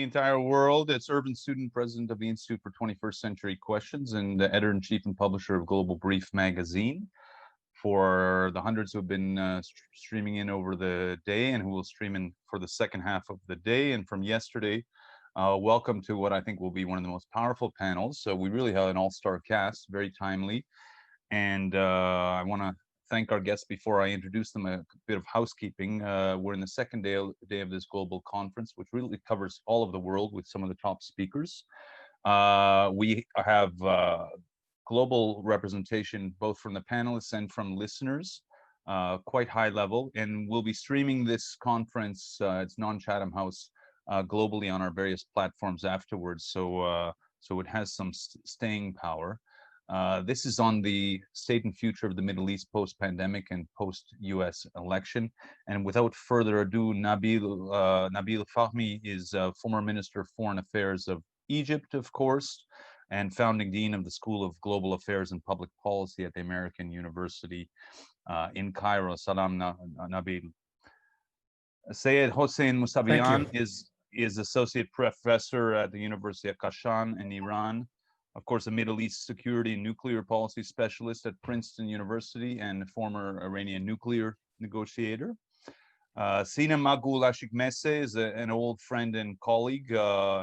entire world. It's Irvin Studin, president of the Institute for 21st Century Questions and the editor-in-chief and publisher of Global Brief magazine. For the hundreds who have been streaming in over the day and who will stream in for the second half of the day and from yesterday, welcome to what I think will be one of the most powerful panels. So we really have an all-star cast, very timely. And I want to thank our guests before I introduce them. A bit of housekeeping. We're in the second day of this global conference, which really covers all of the world with some of the top speakers. We have global representation, both from the panelists and from listeners, quite high level. And we'll be streaming this conference, it's non-Chatham House, globally on our various platforms afterwards. So it has some staying power. This is on the state and future of the Middle East post-pandemic and post-US election. And without further ado, Nabil Fahmy is former Minister of Foreign Affairs of Egypt, of course, and founding dean of the School of Global Affairs and Public Policy at the American University in Cairo. Salam, Nabil. Seyed Hossein Mousavian is associate professor at the University of Kashan in Iran. Of course, a Middle East security and nuclear policy specialist at Princeton University and former Iranian nuclear negotiator. Sinem Akgul-Acikmese is an old friend and colleague,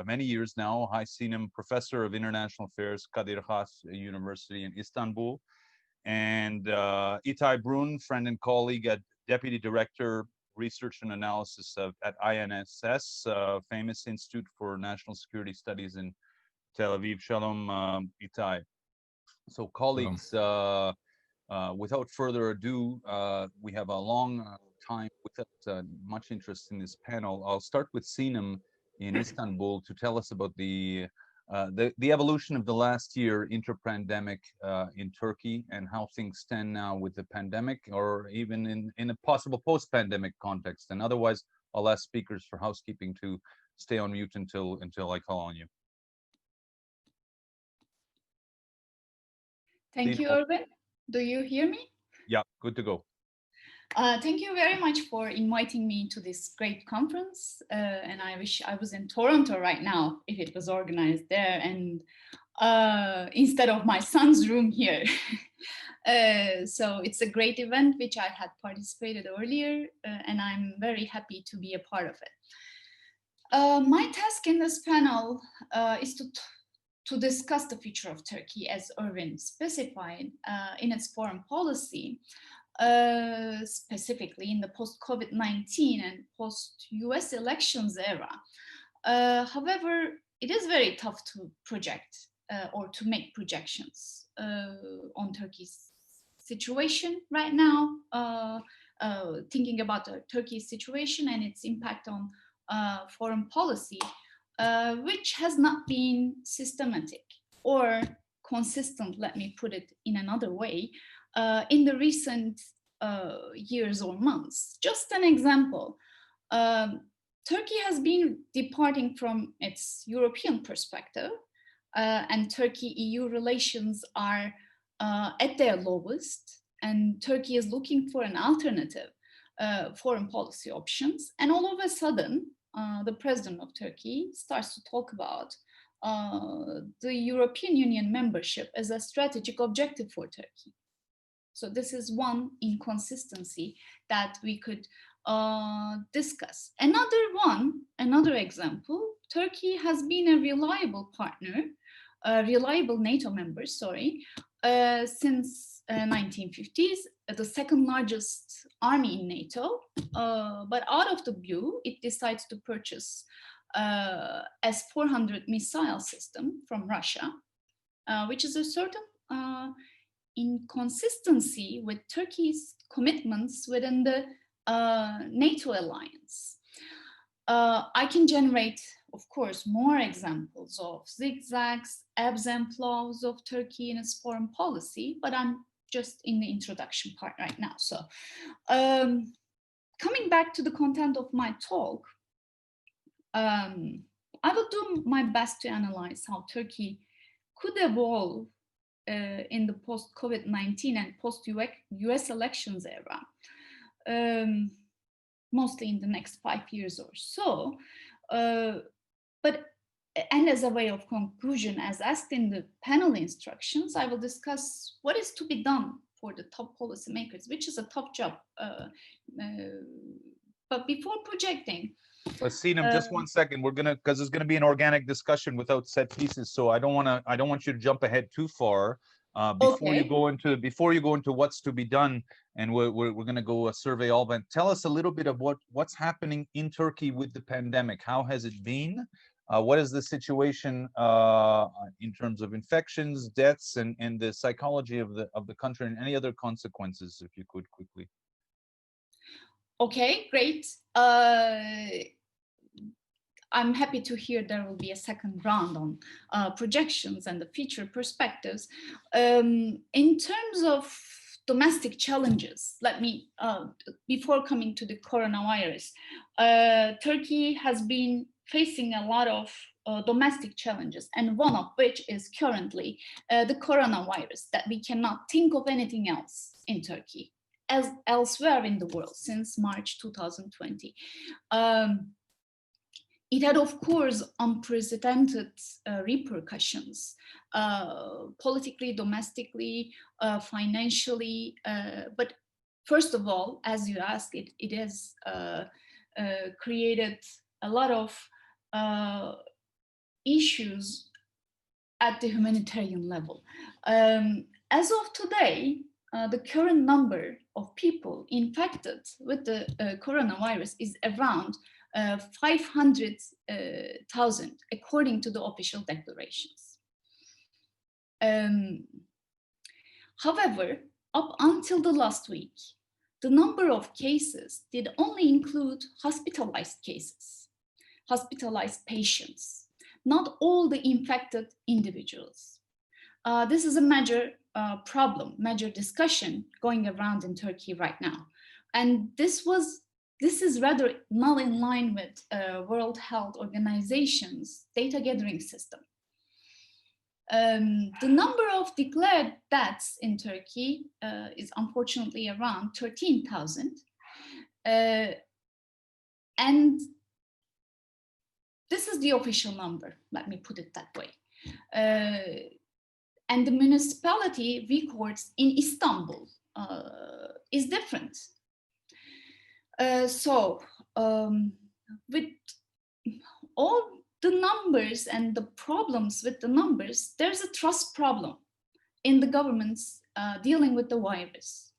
many years now. Hi, Sinem, professor of international affairs, Kadir Has University in Istanbul. And Itai Brun, friend and colleague at deputy director, research and analysis at INSS, famous Institute for National Security Studies in Tel Aviv. Shalom, Itai. So colleagues, without further ado, we have a long time with much interest in this panel. I'll start with Sinem in Istanbul to tell us about the evolution of the last year inter-pandemic in Turkey and how things stand now with the pandemic, or even in a possible post-pandemic context. And otherwise, I'll ask speakers for housekeeping to stay on mute until I call on you. Thank you, Irvin. Do you hear me? Yeah, good to go. Thank you very much for inviting me to this great conference. And I wish I was in Toronto right now if it was organized there, and instead of my son's room here. So it's a great event which I had participated earlier, and I'm very happy to be a part of it. My task in this panel is to discuss the future of Turkey, as Irvin specified, in its foreign policy, specifically in the post-COVID-19 and post-US elections era. However, it is very tough to project or to make projections on Turkey's situation right now, thinking about Turkey's situation and its impact on foreign policy, which has not been systematic or consistent, let me put it in another way, in the recent years or months. Just an example, Turkey has been departing from its European perspective, and Turkey-EU relations are at their lowest, and Turkey is looking for an alternative foreign policy options. And all of a sudden, the president of Turkey starts to talk about the European Union membership as a strategic objective for Turkey. So this is one inconsistency that we could discuss. Another example, Turkey has been a reliable partner, a reliable NATO member, since 1950s, the second largest army in NATO. But out of the blue, it decides to purchase S-400 missile system from Russia, which is a certain inconsistency with Turkey's commitments within the NATO alliance. I can generate, of course, more examples of zigzags, ebbs and flows of Turkey in its foreign policy, but I'm just in the introduction part right now. So coming back to the content of my talk, I will do my best to analyze how Turkey could evolve in the post-COVID-19 and post-US elections era, mostly in the next 5 years or so, But, and as a way of conclusion, as asked in the panel instructions, I will discuss what is to be done for the top policymakers, which is a tough job. But before projecting, Sinem, just 1 second. We're gonna, because it's gonna be an organic discussion without set pieces. So I don't want you to jump ahead too far. Before you go into what's to be done, and we're gonna go survey all that. Tell us a little bit of what's happening in Turkey with the pandemic. How has it been? What is the situation in terms of infections, deaths, and the psychology of the country, and any other consequences, if you could quickly. Okay, great. I'm happy to hear there will be a second round on projections and the future perspectives. In terms of domestic challenges, let me, before coming to the coronavirus, Turkey has been facing a lot of domestic challenges, and one of which is currently the coronavirus, that we cannot think of anything else in Turkey as elsewhere in the world since March 2020. It had, of course, unprecedented repercussions, politically, domestically, financially. But first of all, as you asked, it has created a lot of issues at the humanitarian level. As of today, the current number of people infected with the coronavirus is around 500,000, according to the official declarations. However, up until the last week, the number of cases did only include hospitalized cases, hospitalized patients, not all the infected individuals. This is a major problem, major discussion going around in Turkey right now. And this is rather not in line with World Health Organization's data gathering system. The number of declared deaths in Turkey is unfortunately around 13,000. And this is the official number, let me put it that way. And the municipality records in Istanbul is different. With all the numbers and the problems with the numbers, there's a trust problem in the governments dealing with the virus.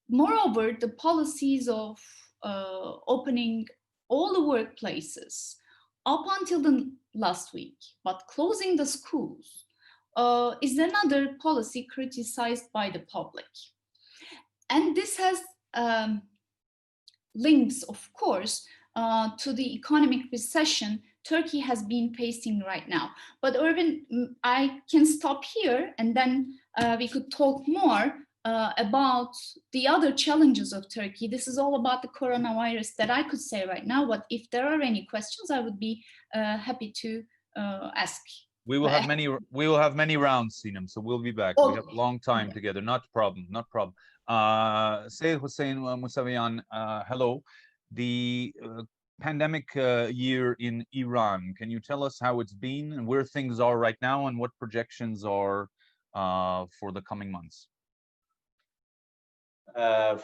Moreover, the policies of opening all the workplaces up until the last week, but closing the schools is another policy criticized by the public. And this has links, of course, to the economic recession Turkey has been facing right now. But Irvin, I can stop here, and then we could talk more about the other challenges of Turkey. This is all about the coronavirus that I could say right now, but if there are any questions, I would be happy to ask. We will have many rounds, Sinem, so we'll be back. We have a long time together. Not a problem. Seyed Hossein Mousavian, hello. The pandemic year in Iran, can you tell us how it's been and where things are right now and what projections are for the coming months?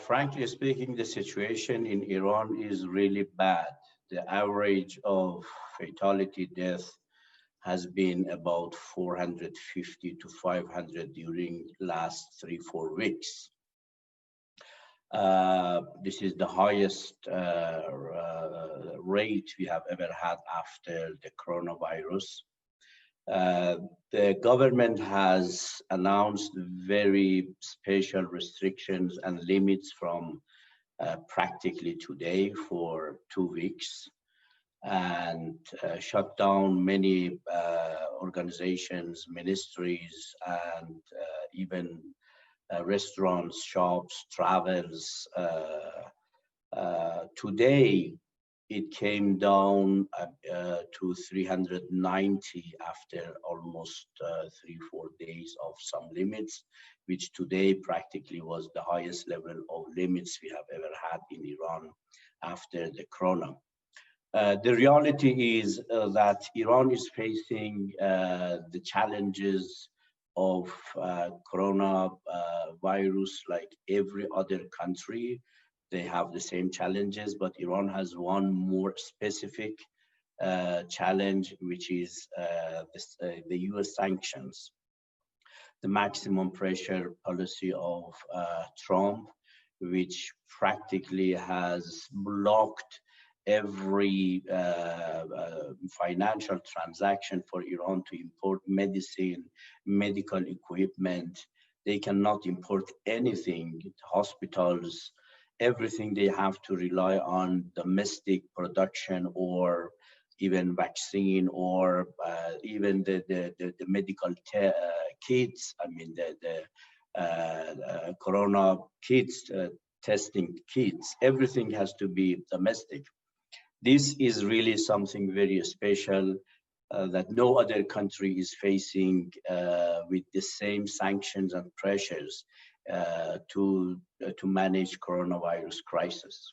Frankly speaking, the situation in Iran is really bad. The average of fatality death has been about 450 to 500 during last 3-4 weeks. This is the highest rate we have ever had after the coronavirus. The government has announced very special restrictions and limits from practically today for 2 weeks, and shut down many organizations, ministries, and even restaurants, shops, travels. Today, it came down to 390 after almost 3-4 days of some limits, which today practically was the highest level of limits we have ever had in Iran after the corona. The reality is that Iran is facing the challenges of corona virus like every other country. They have the same challenges, but Iran has one more specific challenge, which is the US sanctions, the maximum pressure policy of Trump, which practically has blocked every financial transaction for Iran to import medicine, medical equipment. They cannot import anything, hospitals, everything they have to rely on domestic production or even vaccine or even the medical kits. I mean, the corona kits, testing kits, everything has to be domestic. This is really something very special that no other country is facing with the same sanctions and pressures to manage coronavirus crisis.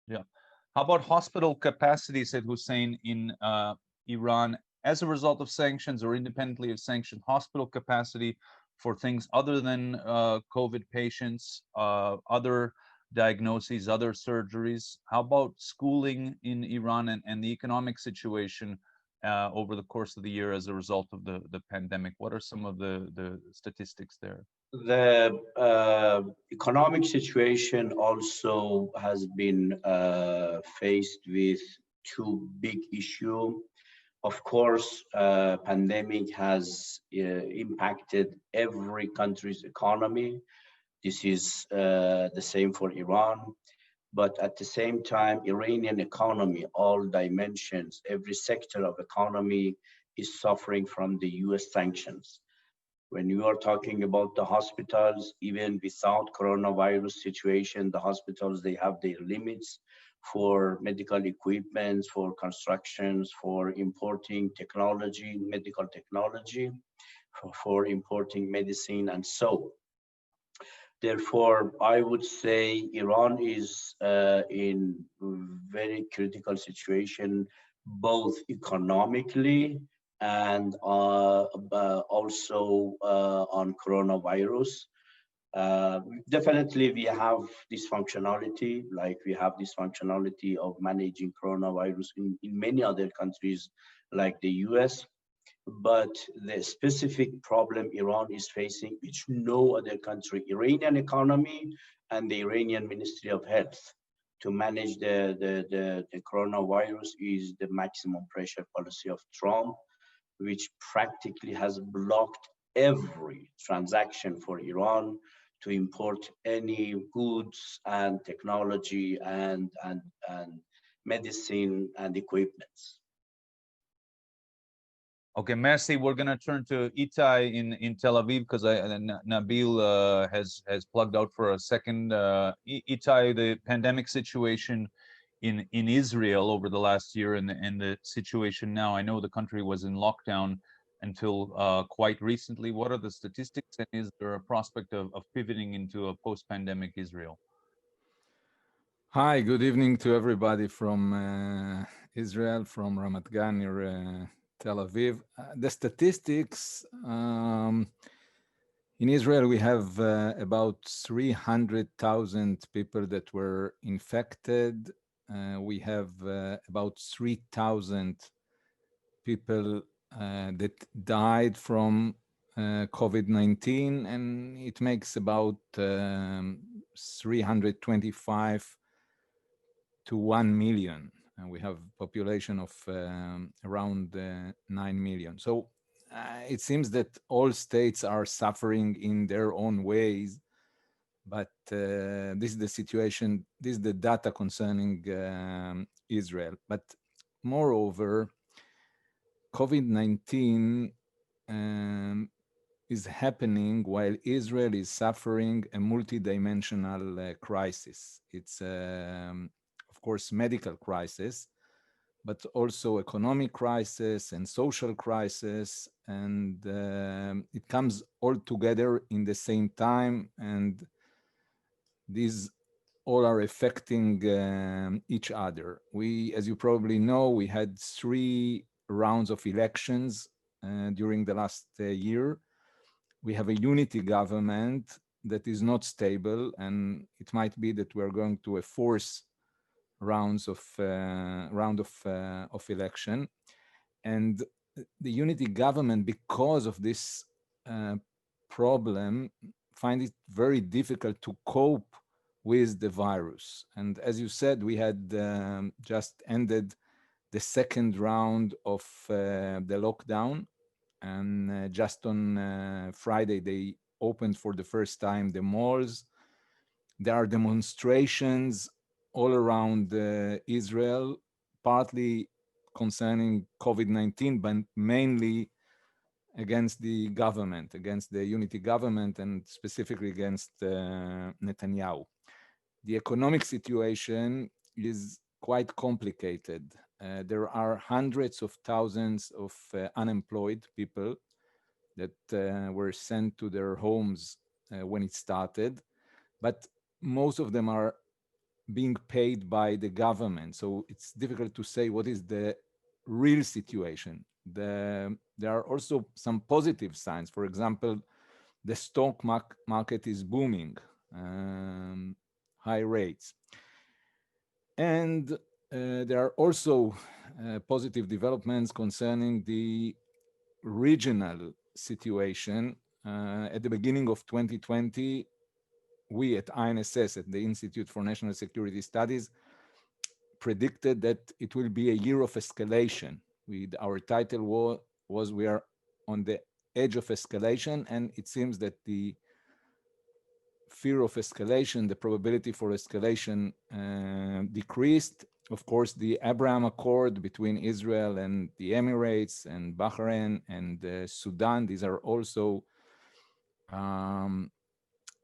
Yeah. How about hospital capacity, Seyed Hossein, in Iran as a result of sanctions or independently of sanctions, hospital capacity for things other than COVID patients, other diagnoses, other surgeries? How about schooling in Iran and the economic situation over the course of the year as a result of the pandemic? What are some of the statistics there? The economic situation also has been faced with two big issues. Of course, pandemic has impacted every country's economy. This is the same for Iran. But at the same time, Iranian economy, all dimensions, every sector of economy is suffering from the US sanctions. When you are talking about the hospitals, even without coronavirus situation, the hospitals, they have their limits for medical equipment, for constructions, for importing technology, medical technology, for importing medicine and so. Therefore, I would say Iran is in very critical situation, both economically and also on coronavirus. Definitely, we have this functionality, like we have this functionality of managing coronavirus in many other countries, like the US. But the specific problem Iran is facing, which no other country, Iranian economy and the Iranian Ministry of Health, to manage the coronavirus is the maximum pressure policy of Trump, which practically has blocked every transaction for Iran to import any goods and technology and medicine and equipments. Okay, merci. We're going to turn to Itai in Tel Aviv because Nabil has plugged out for a second. Itai, the pandemic situation in Israel over the last year and the situation now. I know the country was in lockdown until quite recently. What are the statistics, and is there a prospect of pivoting into a post-pandemic Israel? Hi, good evening to everybody from Israel, from Ramat Gan near Tel Aviv. The statistics, in Israel, we have about 300,000 people that were infected. We have about 3,000 people that died from COVID-19, and it makes about 325 to 1 million. And we have population of around 9 million. So it seems that all states are suffering in their own ways, but this is the situation, this is the data concerning Israel. But moreover, COVID-19 is happening while Israel is suffering a multidimensional crisis. It's of course medical crisis, but also economic crisis and social crisis, and it comes all together in the same time, and these all are affecting each other. As you probably know, we had 3 rounds of elections during the last year. We have a unity government that is not stable, and it might be that we're going to a 4th round of election. And the unity government, because of this problem, find it very difficult to cope with the virus. And as you said, we had just ended the 2nd round of the lockdown, and just on Friday they opened for the first time the malls. There are demonstrations all around Israel, partly concerning COVID-19, but mainly against the government, against the unity government, and specifically against Netanyahu. The economic situation is quite complicated. There are hundreds of thousands of unemployed people that were sent to their homes when it started, but most of them are being paid by the government. So it's difficult to say what is the real situation. There are also some positive signs. For example, the stock market is booming, high rates. And there are also positive developments concerning the regional situation. At the beginning of 2020, we at INSS, at the Institute for National Security Studies, predicted that it will be a year of escalation. Our title was we are on the edge of escalation, and it seems that the fear of escalation, the probability for escalation decreased. Of course, the Abraham Accord between Israel and the Emirates and Bahrain and Sudan, these are also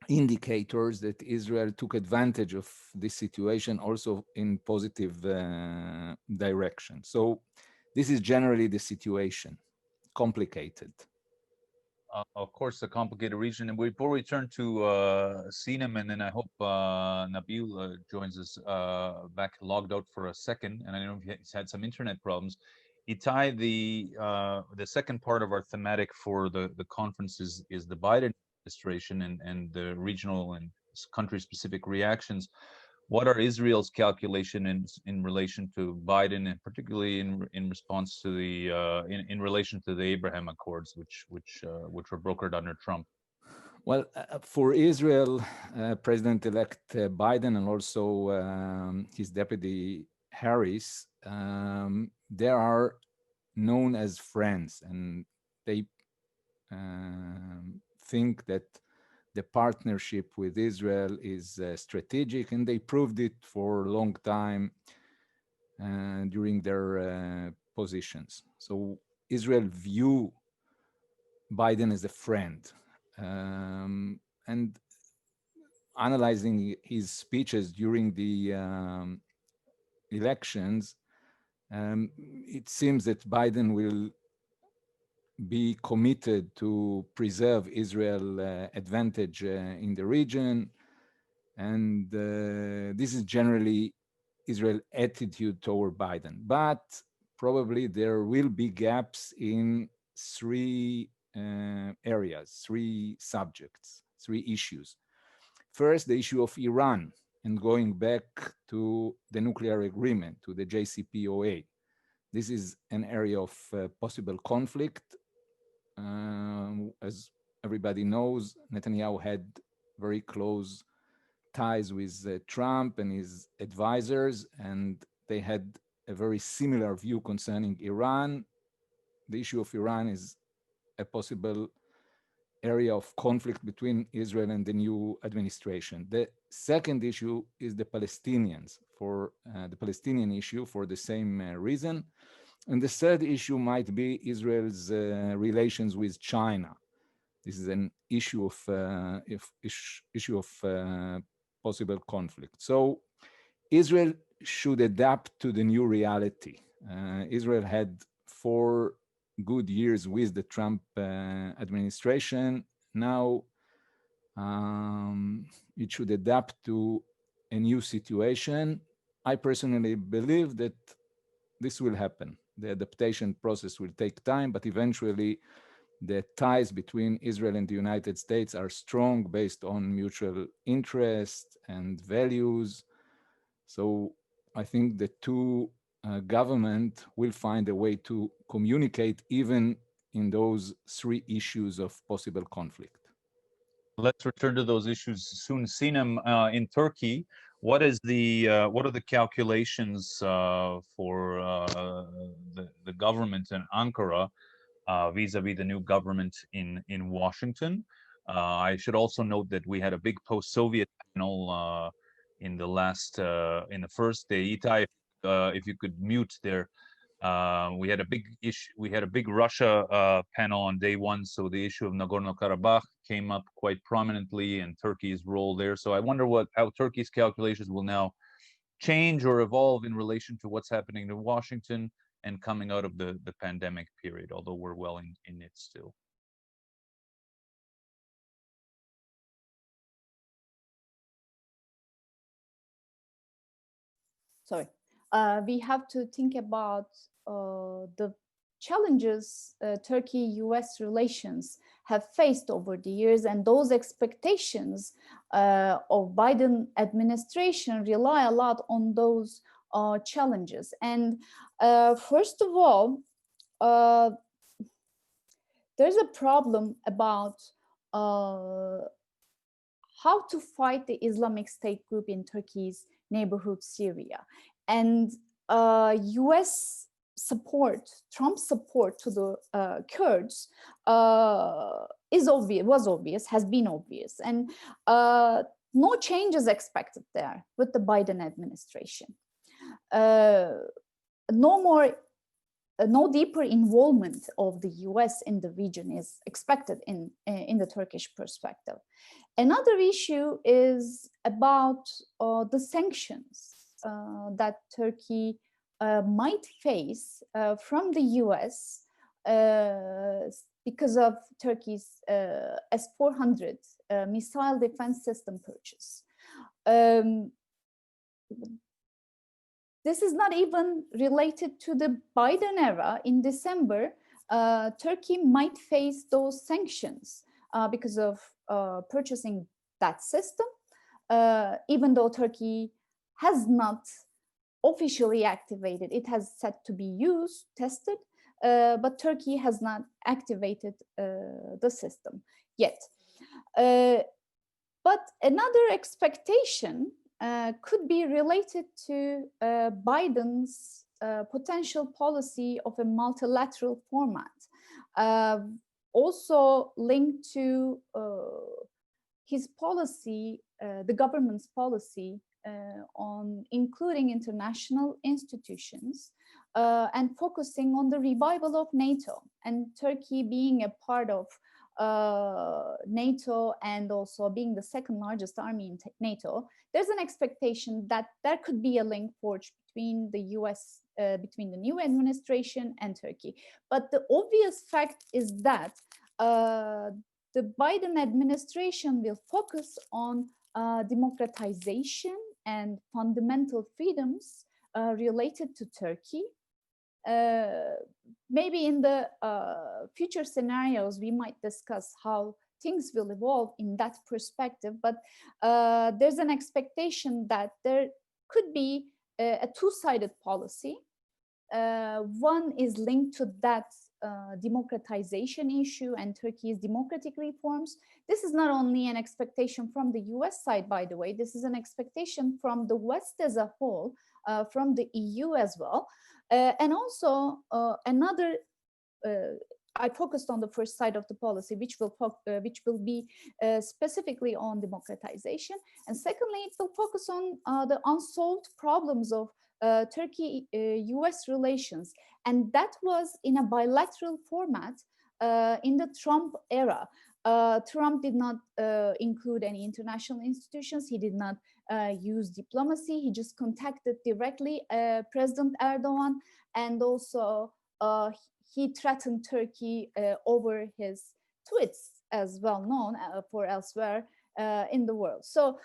indicators that Israel took advantage of this situation also in positive direction. So this is generally the situation, complicated. Of course, a complicated region. And before we turn to Sinem, and then I hope Nabil joins us back, logged out for a second, and I know he's had some internet problems. Itai, the second part of our thematic for the conference is the Biden administration and the regional and country-specific reactions. What are Israel's calculation in relation to Biden, and particularly in response to the in relation to the Abraham Accords, which were brokered under Trump? Well, for Israel, President-elect Biden and also his deputy Harris, they are known as friends, and they think that the partnership with Israel is strategic, and they proved it for a long time during their positions. So Israel view Biden as a friend. And analyzing his speeches during the elections, it seems that Biden will be committed to preserve Israel's advantage in the region. And this is generally Israel's attitude toward Biden. But probably there will be gaps in 3 areas, 3 subjects, 3 issues. First, the issue of Iran and going back to the nuclear agreement, to the JCPOA. This is an area of possible conflict. As everybody knows, Netanyahu had very close ties with Trump and his advisors, and they had a very similar view concerning Iran. The issue of Iran is a possible area of conflict between Israel and the new administration. The second issue is the Palestinians, for the Palestinian issue, for the same reason. And the third issue might be Israel's relations with China. This is an issue of possible conflict. So Israel should adapt to the new reality. Israel had 4 good years with the Trump administration. Now it should adapt to a new situation. I personally believe that this will happen. The adaptation process will take time, but eventually the ties between Israel and the United States are strong based on mutual interest and values. So I think the two governments will find a way to communicate even in those 3 issues of possible conflict. Let's return to those issues soon. Sinem, in Turkey, what are the calculations for the government in Ankara vis-a-vis the new government in Washington? I should also note that we had a big post-Soviet panel in the first day. Itai, if you could mute there. We had a big issue. We had a big Russia panel on day 1, so the issue of Nagorno-Karabakh came up quite prominently, and Turkey's role there. So I wonder how Turkey's calculations will now change or evolve in relation to what's happening in Washington and coming out of the pandemic period, although we're well in it still. Sorry. We have to think about the challenges Turkey-US relations have faced over the years, and those expectations of Biden administration rely a lot on those challenges. And first of all, there's a problem about how to fight the Islamic State group in Turkey's neighborhood Syria. And US support, Trump's support to the Kurds was obvious, has been obvious. And no change is expected there with the Biden administration. No deeper involvement of the US in the region is expected in the Turkish perspective. Another issue is about the sanctions that Turkey might face from the US because of Turkey's S-400 missile defense system purchase. This is not even related to the Biden era. In December, Turkey might face those sanctions because of purchasing that system, even though Turkey has not officially activated. It has set to be used, tested, but Turkey has not activated the system yet. But another expectation could be related to Biden's potential policy of a multilateral format, also linked to his policy, the government's policy on including international institutions and focusing on the revival of NATO, and Turkey being a part of NATO and also being the second largest army in NATO. There's an expectation that there could be a link forged between the US, between the new administration and Turkey. But the obvious fact is that the Biden administration will focus on democratization and fundamental freedoms related to Turkey. Maybe in the future scenarios, we might discuss how things will evolve in that perspective, but there's an expectation that there could be a two-sided policy. One is linked to that democratization issue and Turkey's democratic reforms. This is not only an expectation from the US side, by the way, this is an expectation from the West as a whole, from the EU as well. And also another, I focused on the first side of the policy, which will be specifically on democratization. And secondly, it will focus on the unsolved problems of Turkey-US relations. And that was in a bilateral format in the Trump era. Trump did not include any international institutions. He did not use diplomacy. He just contacted directly President Erdogan, and also he threatened Turkey over his tweets, as well known for elsewhere in the world. So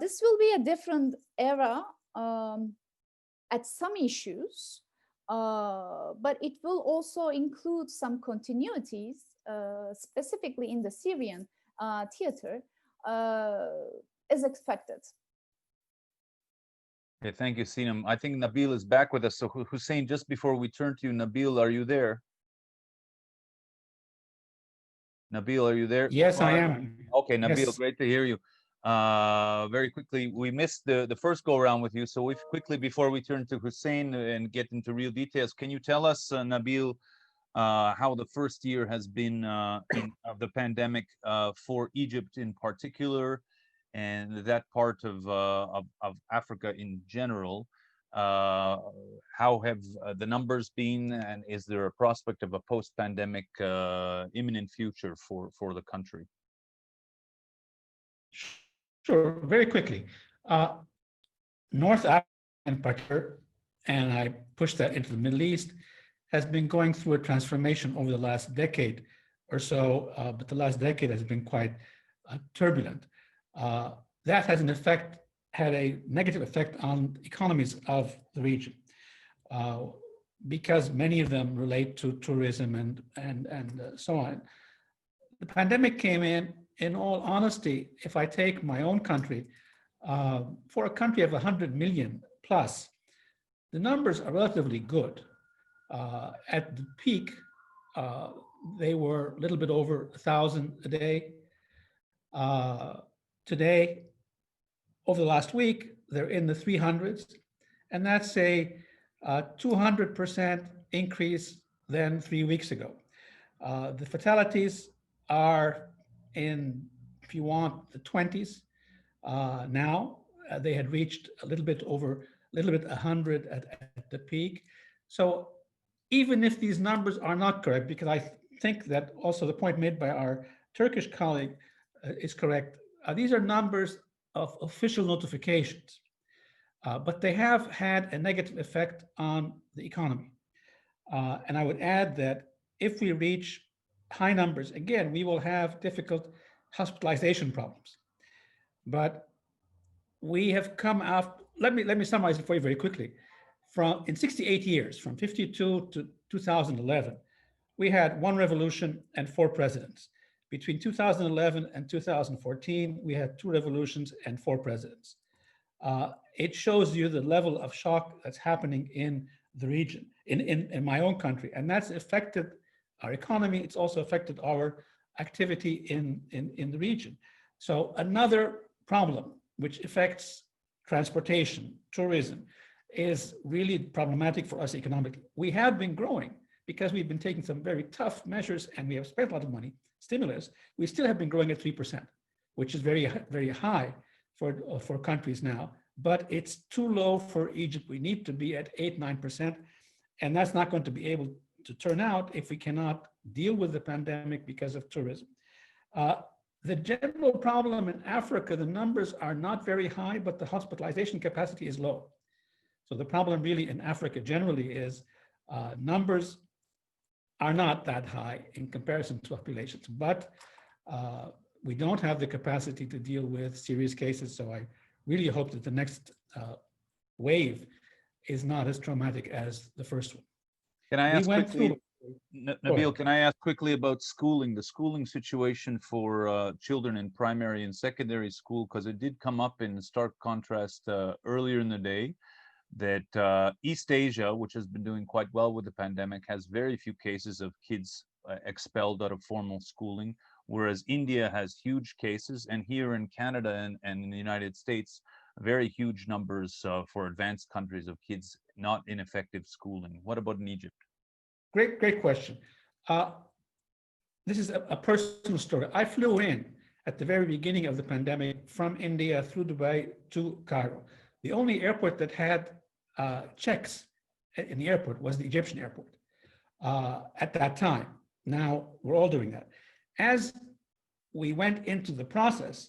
this will be a different era at some issues, but it will also include some continuities, specifically in the Syrian theater, as expected. Okay, thank you, Sinem. I think Nabil is back with us. So Hussein, just before we turn to you, Nabil, are you there? Nabil, are you there? Yes, I am. Okay, Nabil, Yes. Great to hear you. Very quickly, we missed the first go around with you. So if quickly, before we turn to Hussein and get into real details, can you tell us, Nabil, how the first year has been of the pandemic for Egypt in particular, and that part of Africa in general? How have the numbers been, and is there a prospect of a post-pandemic imminent future for the country? Sure, very quickly. North Africa in particular, and I push that into the Middle East, has been going through a transformation over the last decade or so, but the last decade has been quite turbulent. That has in effect had a negative effect on economies of the region, because many of them relate to tourism and so on. The pandemic came in all honesty, if I take my own country, for a country of 100 million plus, the numbers are relatively good. At the peak, they were a little bit over 1,000 a day. Today, over the last week, they're in the 300s, and that's a 200% increase than 3 weeks ago. The fatalities are in, if you want, the 20s now. They had reached a little bit 100 at the peak. So even if these numbers are not correct, because I think that also the point made by our Turkish colleague is correct, these are numbers of official notifications, but they have had a negative effect on the economy. And I would add that if we reach high numbers, again, we will have difficult hospitalization problems. But we have come out, let me summarize it for you very quickly. In 68 years, from 52 to 2011, we had one revolution and 4 presidents. Between 2011 and 2014, we had 2 revolutions and 4 presidents. It shows you the level of shock that's happening in the region, in my own country, and that's affected our economy. It's also affected our activity in the region. So another problem which affects transportation, tourism, is really problematic for us economically. We have been growing because we've been taking some very tough measures and we have spent a lot of money, stimulus. We still have been growing at 3%, which is very, very high for countries now, but it's too low for Egypt. We need to be at 8, 9%, and that's not going to be able to turn out if we cannot deal with the pandemic because of tourism. The general problem in Africa, the numbers are not very high, but the hospitalization capacity is low. So the problem really in Africa generally is numbers are not that high in comparison to populations, but we don't have the capacity to deal with serious cases. So I really hope that the next wave is not as traumatic as the first one. Can I ask quickly, Nabil, can I ask quickly about schooling, the schooling situation for children in primary and secondary school, because it did come up in stark contrast earlier in the day that East Asia, which has been doing quite well with the pandemic, has very few cases of kids expelled out of formal schooling, whereas India has huge cases, and here in Canada and in the United States, very huge numbers for advanced countries of kids not in effective schooling. What about in Egypt? Great question. This is a personal story. I flew in at the very beginning of the pandemic from India through Dubai to Cairo. The only airport that had checks in the airport was the Egyptian airport at that time. Now we're all doing that. As we went into the process,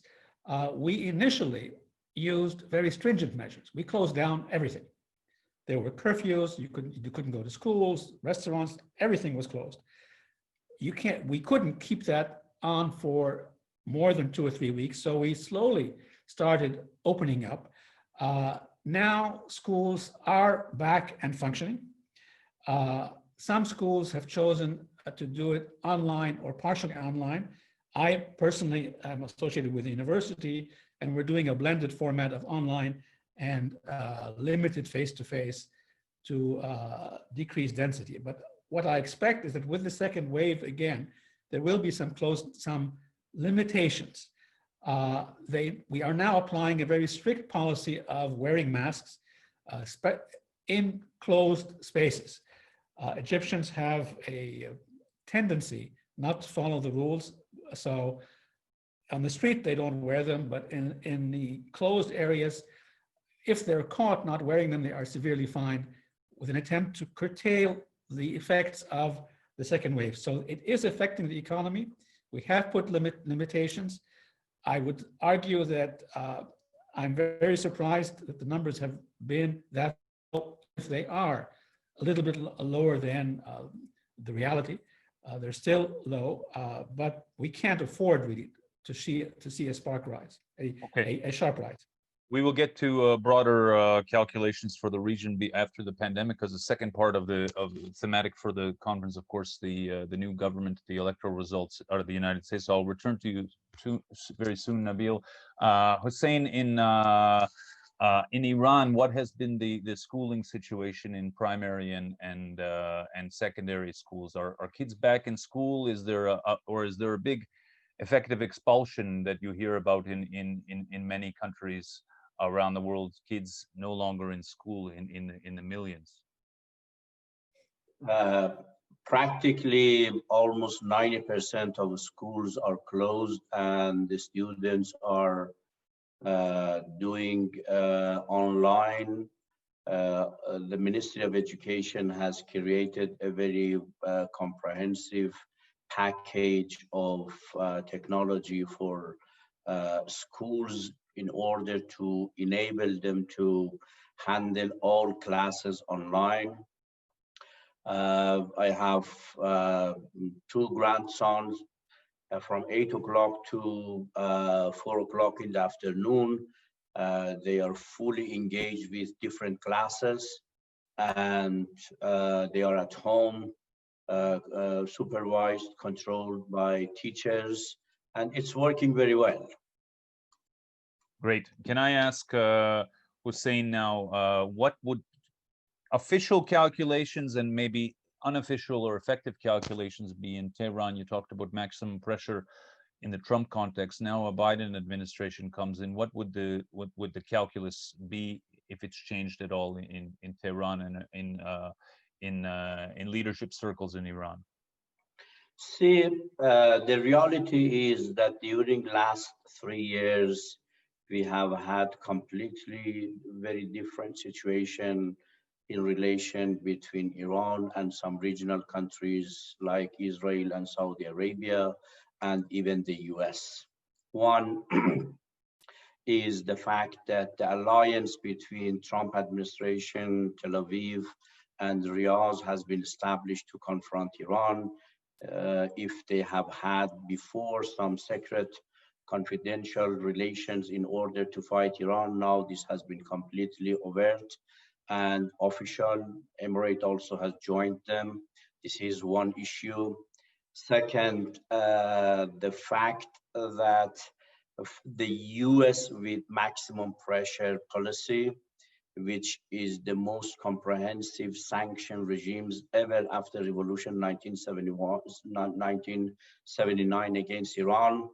we initially used very stringent measures. We closed down everything. There were curfews. You couldn't go to schools, restaurants. Everything was closed. We couldn't keep that on for more than 2 or 3 weeks. So we slowly started opening up. Now schools are back and functioning. Some schools have chosen to do it online or partially online. I personally am associated with the university, and we're doing a blended format of online and limited face-to-face to decrease density. But what I expect is that with the second wave, again, there will be some limitations. We are now applying a very strict policy of wearing masks in closed spaces. Egyptians have a tendency not to follow the rules. So on the street, they don't wear them, but in the closed areas, if they're caught not wearing them, they are severely fined, with an attempt to curtail the effects of the second wave. So it is affecting the economy. We have put limitations. I would argue that I'm very surprised that the numbers have been that low. If they are a little bit lower than the reality, they're still low, but we can't afford really to see a spark rise, a sharp rise. We will get to broader calculations for the region after the pandemic, because the second part of the thematic for the conference, of course, the new government, the electoral results out of the United States. So I'll return to you very soon, Nabil. Hossein, in Iran, what has been the schooling situation in primary and secondary schools? Are kids back in school? Is there a big effective expulsion that you hear about in many countries around the world, kids no longer in school in the millions? Practically almost 90% of schools are closed, and the students are doing online. The Ministry of Education has created a very comprehensive package of technology for schools in order to enable them to handle all classes online. I have 2 grandsons. From 8 o'clock to 4 o'clock in the afternoon, they are fully engaged with different classes, and they are at home, supervised, controlled by teachers, and it's working very well. Great. Can I ask Hossein now, what would official calculations and maybe unofficial or effective calculations be in Tehran? You talked about maximum pressure in the Trump context. Now a Biden administration comes in. What would the calculus be if it's changed at all in Tehran and in leadership circles in Iran? See, the reality is that during last 3 years, we have had completely very different situation in relation between Iran and some regional countries like Israel and Saudi Arabia, and even the US. One is the fact that the alliance between Trump administration, Tel Aviv, and Riyadh has been established to confront Iran. If they have had before some secret confidential relations in order to fight Iran, now this has been completely overt and official. Emirate also has joined them. This is one issue. Second, the fact that the US with maximum pressure policy, which is the most comprehensive sanction regimes ever after Revolution 1979 against Iran,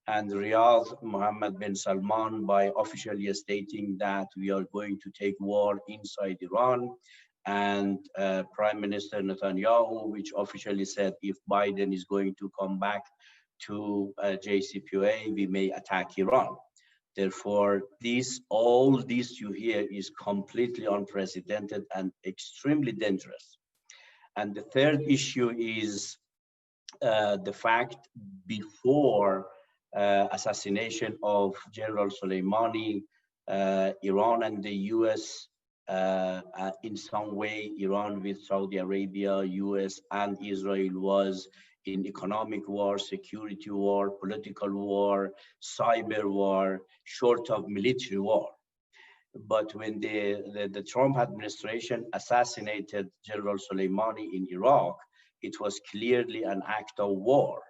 and Riyadh, Mohammed bin Salman, by officially stating that we are going to take war inside Iran, and Prime Minister Netanyahu, which officially said if Biden is going to come back to JCPOA, we may attack Iran. Therefore, all this you hear is completely unprecedented and extremely dangerous. And the third issue is the fact before assassination of General Soleimani, Iran and the US, in some way, Iran with Saudi Arabia, US and Israel was in economic war, security war, political war, cyber war, short of military war. But when the Trump administration assassinated General Soleimani in Iraq, it was clearly an act of war.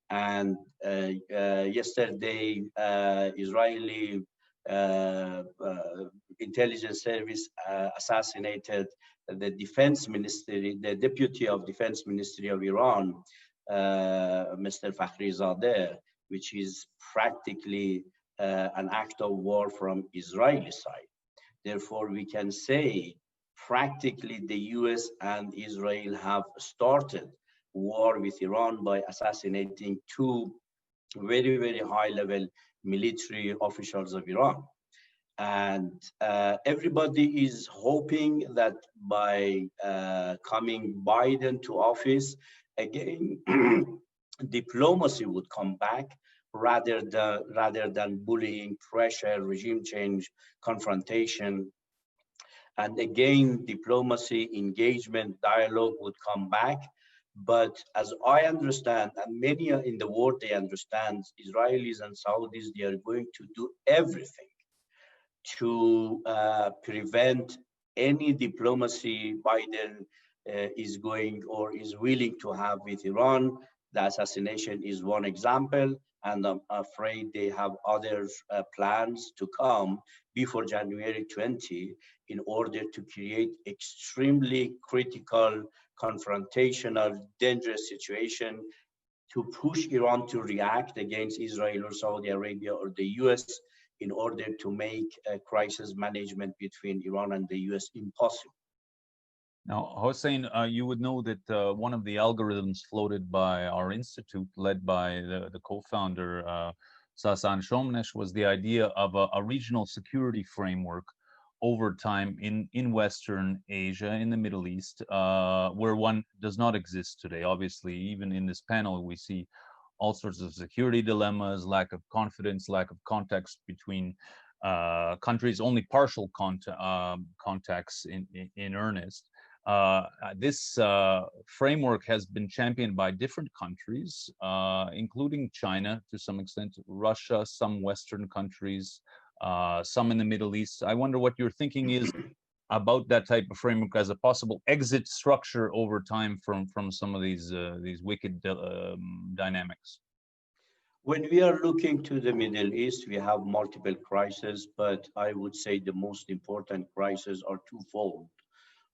And yesterday, Israeli intelligence service assassinated the defense ministry, the deputy of defense ministry of Iran, Mr. Fakhrizadeh, which is practically an act of war from Israeli side. Therefore, we can say practically the US and Israel have started war with Iran by assassinating two very, very high level military officials of Iran. And everybody is hoping that by coming Biden to office, again, diplomacy would come back rather than bullying, pressure, regime change, confrontation. And again, diplomacy, engagement, dialogue would come back. But as I understand, and many in the world, they understand, Israelis and Saudis, they are going to do everything to prevent any diplomacy Biden is going or is willing to have with Iran. The assassination is one example, and I'm afraid they have other plans to come before January 20 in order to create extremely critical, confrontational, dangerous situation to push Iran to react against Israel or Saudi Arabia or the US in order to make a crisis management between Iran and the US impossible. Now, Hossein, you would know that one of the algorithms floated by our institute, led by the co-founder, Sasan Shomnesh, was the idea of a regional security framework over time in Western Asia, in the Middle East, where one does not exist today. Obviously, even in this panel, we see all sorts of security dilemmas, lack of confidence, lack of context between countries, only partial contacts in earnest. This framework has been championed by different countries, including China to some extent, Russia, some Western countries, some in the Middle East. I wonder what your thinking is about that type of framework as a possible exit structure over time from some of these wicked dynamics. When we are looking to the Middle East, we have multiple crises, but I would say the most important crises are twofold.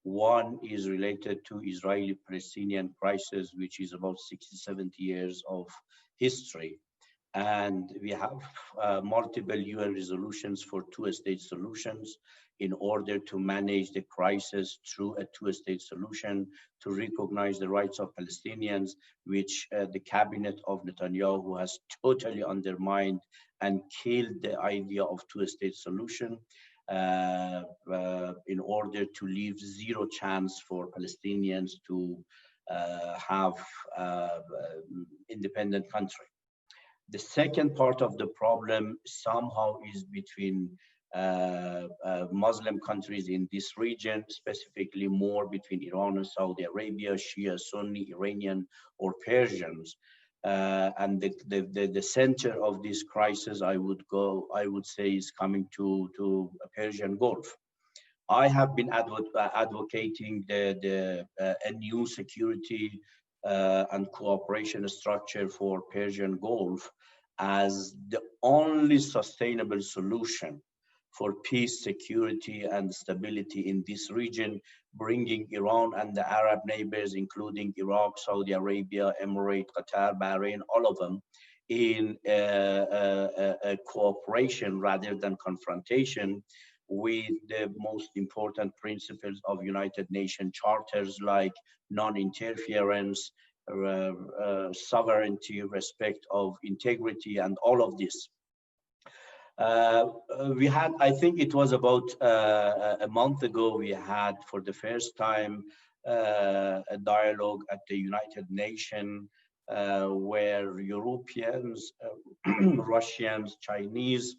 One is related to Israeli-Palestinian crisis, which is about 60, 70 years of history. And we have multiple UN resolutions for two-state solutions in order to manage the crisis through a two-state solution, to recognize the rights of Palestinians, which the cabinet of Netanyahu has totally undermined and killed the idea of two-state solution in order to leave zero chance for Palestinians to have independent country. The second part of the problem somehow is between Muslim countries in this region, specifically more between Iran and Saudi Arabia, Shia, Sunni, Iranian, or Persians. And the center of this crisis, I would say, is coming to Persian Gulf. I have been advocating a new security and cooperation structure for Persian Gulf as the only sustainable solution for peace, security, and stability in this region, bringing Iran and the Arab neighbors, including Iraq, Saudi Arabia, Emirates, Qatar, Bahrain, all of them, in a cooperation rather than confrontation with the most important principles of United Nations charters like non-interference, sovereignty, respect of integrity, and all of this. We had, I think it was about a month ago, we had for the first time a dialogue at the United Nations where Europeans, Russians, Chinese,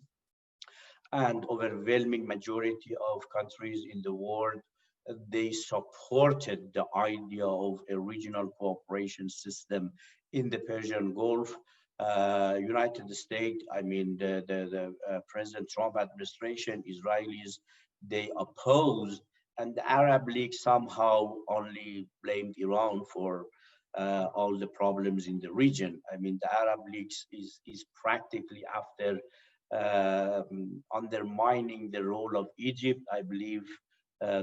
and overwhelming majority of countries in the world, they supported the idea of a regional cooperation system in the Persian Gulf. United States, I mean, the President Trump administration, Israelis, they opposed, and the Arab League somehow only blamed Iran for all the problems in the region. I mean, the Arab League is practically after undermining the role of Egypt. I believe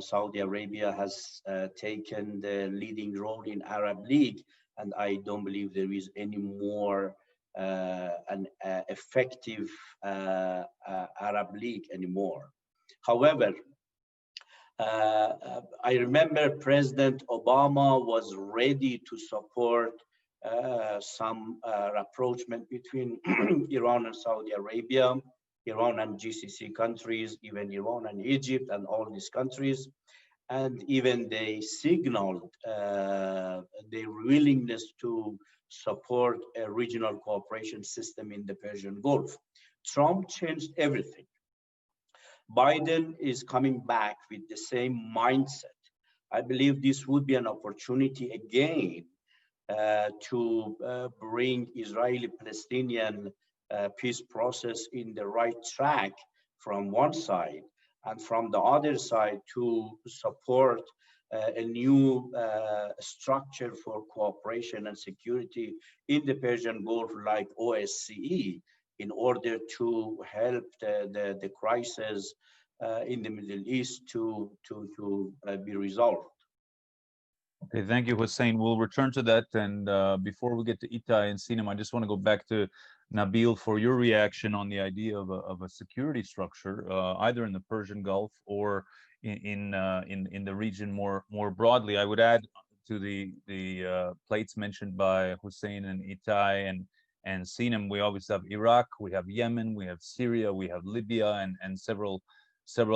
Saudi Arabia has taken the leading role in Arab League, and I don't believe there is any more an effective Arab League anymore. However, I remember President Obama was ready to support some rapprochement between Iran and Saudi Arabia, Iran and GCC countries, even Iran and Egypt and all these countries. And even they signaled their willingness to support a regional cooperation system in the Persian Gulf. Trump changed everything. Biden is coming back with the same mindset. I believe this would be an opportunity again to bring Israeli-Palestinian peace process in the right track from one side, and from the other side to support a new structure for cooperation and security in the Persian Gulf like OSCE, in order to help the crisis in the Middle East to be resolved. Okay, thank you, Hossein. We'll return to that. And before we get to Itai and Sinem, I just want to go back to Nabil for your reaction on the idea of a security structure, either in the Persian Gulf or in the region more broadly. I would add to the plates mentioned by Hossein and Itai and Sinem, we obviously have Iraq, we have Yemen, we have Syria, we have Libya, and several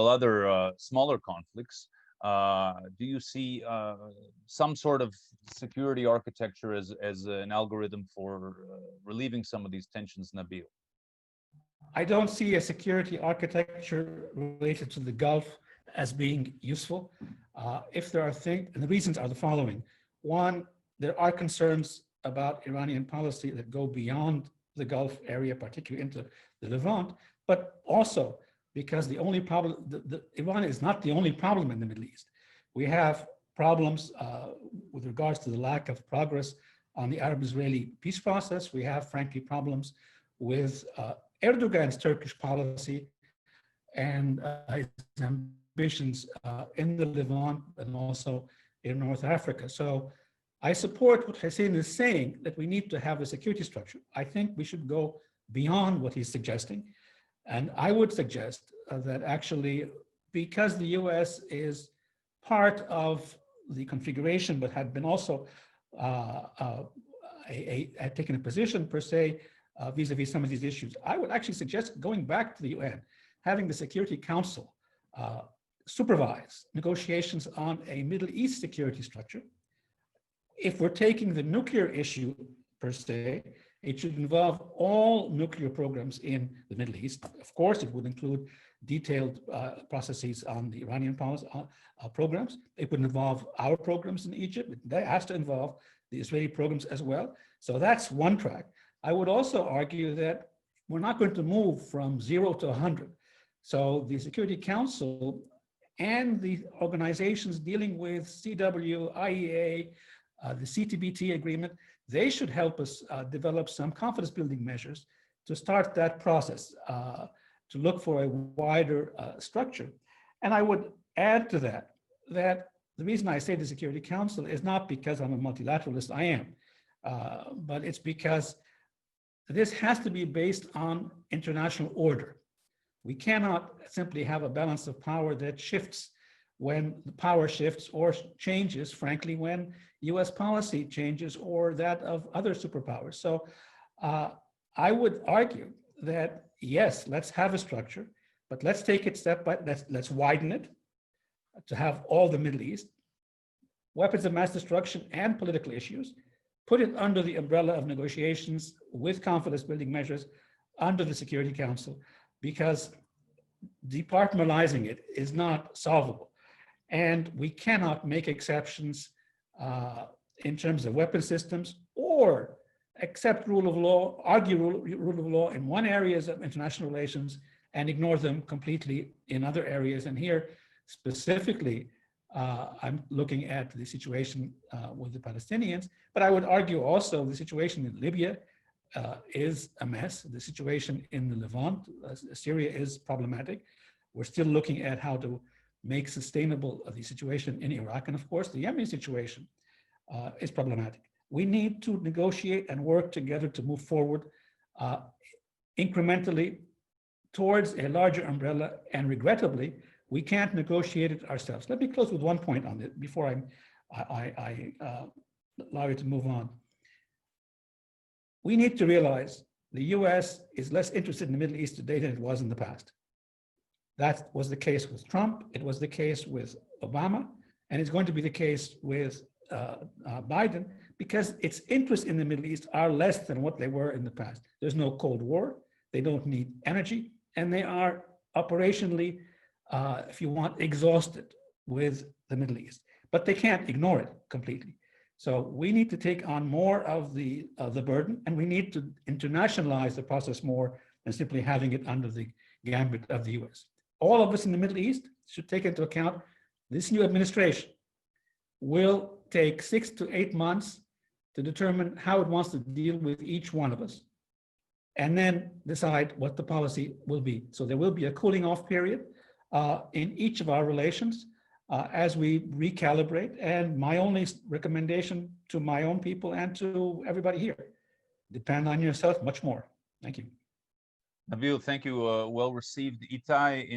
other smaller conflicts. Do you see some sort of security architecture as an algorithm for relieving some of these tensions, Nabil? I don't see a security architecture related to the Gulf as being useful. If there are things, and the reasons are the following. One, there are concerns about Iranian policy that go beyond the Gulf area, particularly into the Levant, but also because the only problem, Iran is not the only problem in the Middle East. We have problems with regards to the lack of progress on the Arab-Israeli peace process. We have, frankly, problems with Erdogan's Turkish policy and his ambitions in the Levant and also in North Africa. So I support what Hossein is saying, that we need to have a security structure. I think we should go beyond what he's suggesting. And I would suggest that actually, because the US is part of the configuration, but had been also had taken a position per se vis-a-vis some of these issues, I would actually suggest going back to the UN, having the Security Council supervise negotiations on a Middle East security structure. If we're taking the nuclear issue per se, it should involve all nuclear programs in the Middle East. Of course, it would include detailed processes on the Iranian programs. It would involve our programs in Egypt. That has to involve the Israeli programs as well. So that's one track. I would also argue that we're not going to move from 0 to 100. So the Security Council and the organizations dealing with CW, IEA, the CTBT agreement, they should help us develop some confidence building measures to start that process, to look for a wider structure. And I would add to that, that the reason I say the Security Council is not because I'm a multilateralist, I am, but it's because this has to be based on international order. We cannot simply have a balance of power that shifts when the power shifts or changes, frankly, when US policy changes or that of other superpowers. So I would argue that, yes, let's have a structure, but let's take it step by, let's widen it to have all the Middle East, weapons of mass destruction and political issues, put it under the umbrella of negotiations with confidence building measures under the Security Council, because departmentalizing it is not solvable. And we cannot make exceptions in terms of weapon systems, or accept rule of law, argue rule of law in one areas of international relations and ignore them completely in other areas. And here specifically, I'm looking at the situation with the Palestinians, but I would argue also the situation in Libya is a mess. The situation in the Levant, Syria, is problematic. We're still looking at how to make sustainable the situation in Iraq. And of course, the Yemen situation is problematic. We need to negotiate and work together to move forward incrementally towards a larger umbrella, and regrettably, we can't negotiate it ourselves. Let me close with one point on it before I allow you to move on. We need to realize the US is less interested in the Middle East today than it was in the past. That was the case with Trump, it was the case with Obama, and it's going to be the case with Biden, because its interests in the Middle East are less than what they were in the past. There's no Cold War, they don't need energy, and they are operationally, if you want, exhausted with the Middle East. But they can't ignore it completely. So we need to take on more of the burden, and we need to internationalize the process more than simply having it under the gambit of the US. All of us in the Middle East should take into account this new administration will take 6 to 8 months to determine how it wants to deal with each one of us, and then decide what the policy will be. So there will be a cooling off period in each of our relations as we recalibrate. And my only recommendation to my own people and to everybody here, depend on yourself much more. Thank you. Nabil, thank you. Well received. Itai,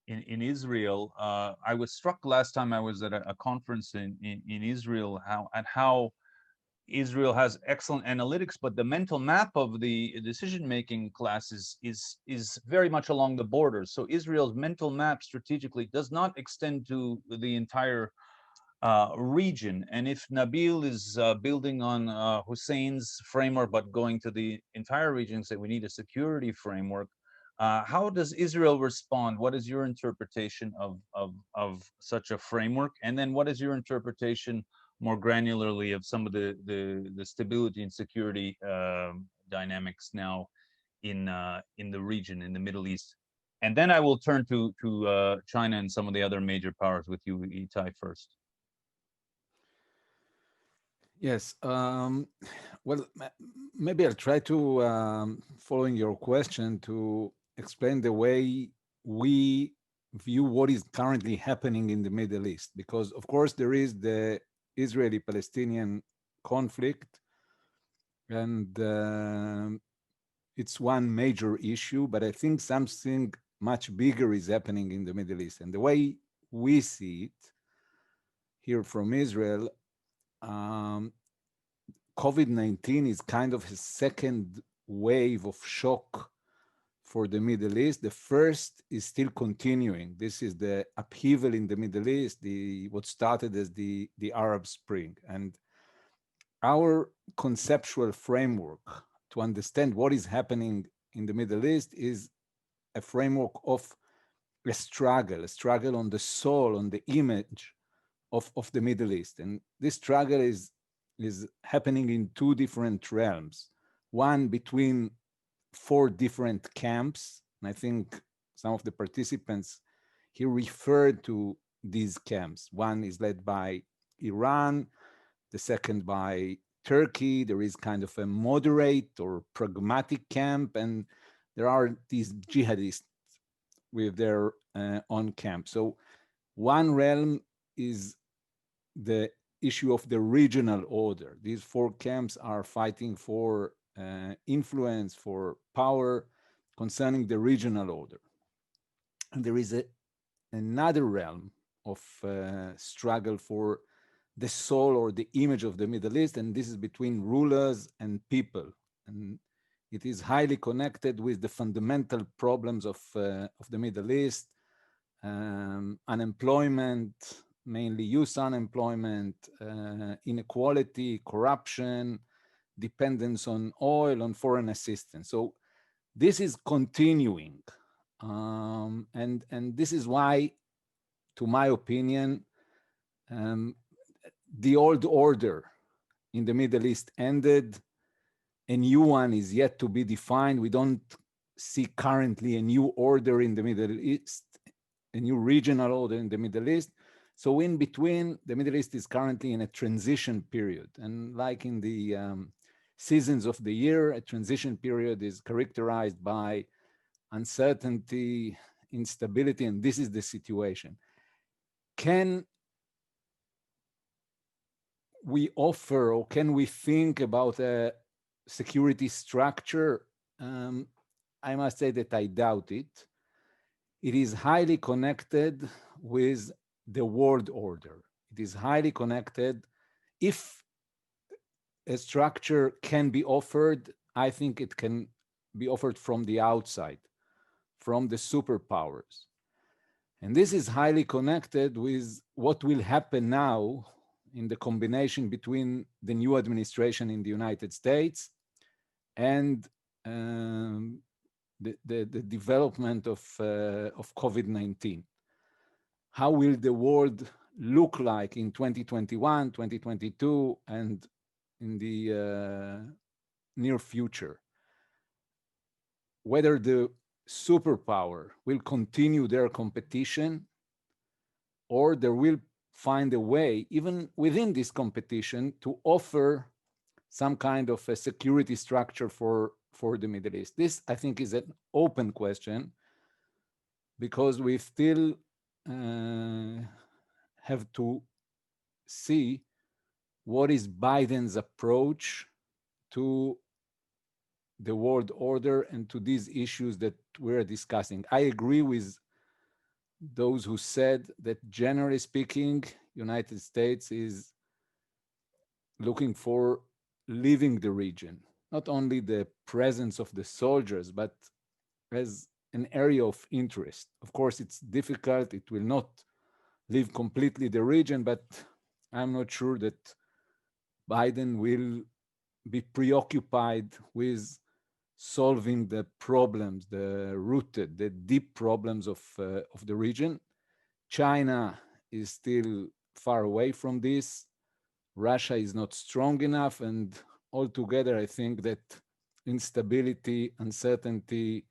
in Israel, I was struck last time I was at a conference in Israel how Israel has excellent analytics, but the mental map of the decision-making classes is very much along the borders. So Israel's mental map strategically does not extend to the entire region. And if Nabil is building on Hussein's framework, but going to the entire region and say we need a security framework, how does Israel respond? What is your interpretation of such a framework? And then what is your interpretation more granularly of some of the stability and security dynamics now in the region, in the Middle East? And then I will turn to China and some of the other major powers with you, Itai, first. Yes. Well, maybe I'll try to, following your question, to explain the way we view what is currently happening in the Middle East. Because, of course, there is the Israeli-Palestinian conflict, and it's one major issue, but I think something much bigger is happening in the Middle East. And the way we see it here from Israel, COVID-19 is kind of a second wave of shock for the Middle East. The first is still continuing. This is the upheaval in the Middle East, what started as the Arab Spring. And our conceptual framework to understand what is happening in the Middle East is a framework of a struggle on the soul, on the image of the Middle East. And this struggle is happening in two different realms. One between 4 different camps. And I think some of the participants here referred to these camps. One is led by Iran, the second by Turkey. There is kind of a moderate or pragmatic camp, and there are these jihadists with their own camp. So one realm is the issue of the regional order. These 4 camps are fighting for influence, for power concerning the regional order. And there is another realm of struggle for the soul or the image of the Middle East, and this is between rulers and people. And it is highly connected with the fundamental problems of the Middle East, unemployment, mainly youth unemployment, inequality, corruption, dependence on oil, on foreign assistance. So this is continuing. And this is why, to my opinion, the old order in the Middle East ended. A new one is yet to be defined. We don't see currently a new order in the Middle East, a new regional order in the Middle East. So in between, the Middle East is currently in a transition period. And like in the seasons of the year, a transition period is characterized by uncertainty, instability, and this is the situation. Can we offer, or can we think about a security structure? I must say that I doubt it. It is highly connected with the world order. It is highly connected. If a structure can be offered, I think it can be offered from the outside, from the superpowers. And this is highly connected with what will happen now in the combination between the new administration in the United States and the development of COVID-19. How will the world look like in 2021, 2022, and in the near future? Whether the superpower will continue their competition, or there will find a way, even within this competition, to offer some kind of a security structure for the Middle East. This, I think, is an open question, because we still have to see what is Biden's approach to the world order and to these issues that we're discussing. I agree with those who said that, generally speaking, United States is looking for leaving the region, not only the presence of the soldiers, but as an area of interest. Of course, it's difficult. It will not leave completely the region, but I'm not sure that Biden will be preoccupied with solving the problems, the deep problems of the region. China is still far away from this. Russia is not strong enough, and altogether, I think that instability, uncertainty,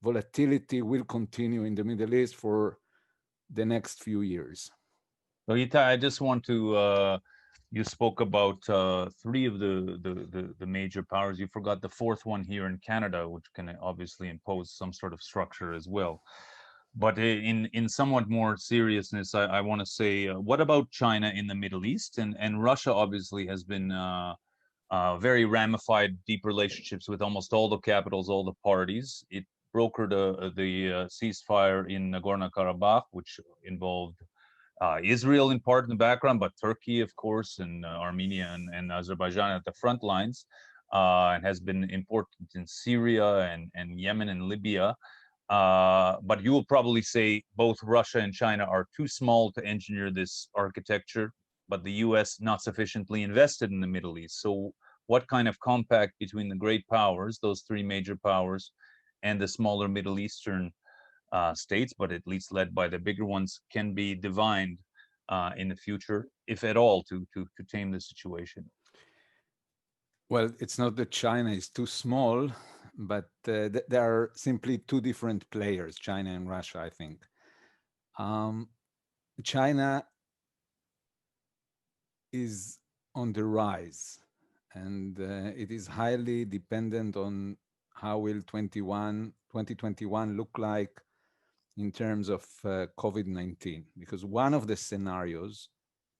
volatility will continue in the Middle East for the next few years. So Itai, I just want to, you spoke about three of the major powers. You forgot the fourth one here in Canada, which can obviously impose some sort of structure as well. But in somewhat more seriousness, I want to say, what about China in the Middle East? And Russia obviously has been very ramified, deep relationships with almost all the capitals, all the parties. It brokered the ceasefire in Nagorno-Karabakh, which involved Israel in part in the background, but Turkey, of course, and Armenia and Azerbaijan at the front lines, and has been important in Syria and Yemen and Libya. But you will probably say both Russia and China are too small to engineer this architecture, but the US not sufficiently invested in the Middle East. So what kind of compact between the great powers, those three major powers, and the smaller Middle Eastern states, but at least led by the bigger ones, can be divined in the future, if at all, to tame the situation? Well, it's not that China is too small, but there are simply two different players, China and Russia, I think. China is on the rise, and it is highly dependent on how will 2021 look like in terms of COVID-19, because one of the scenarios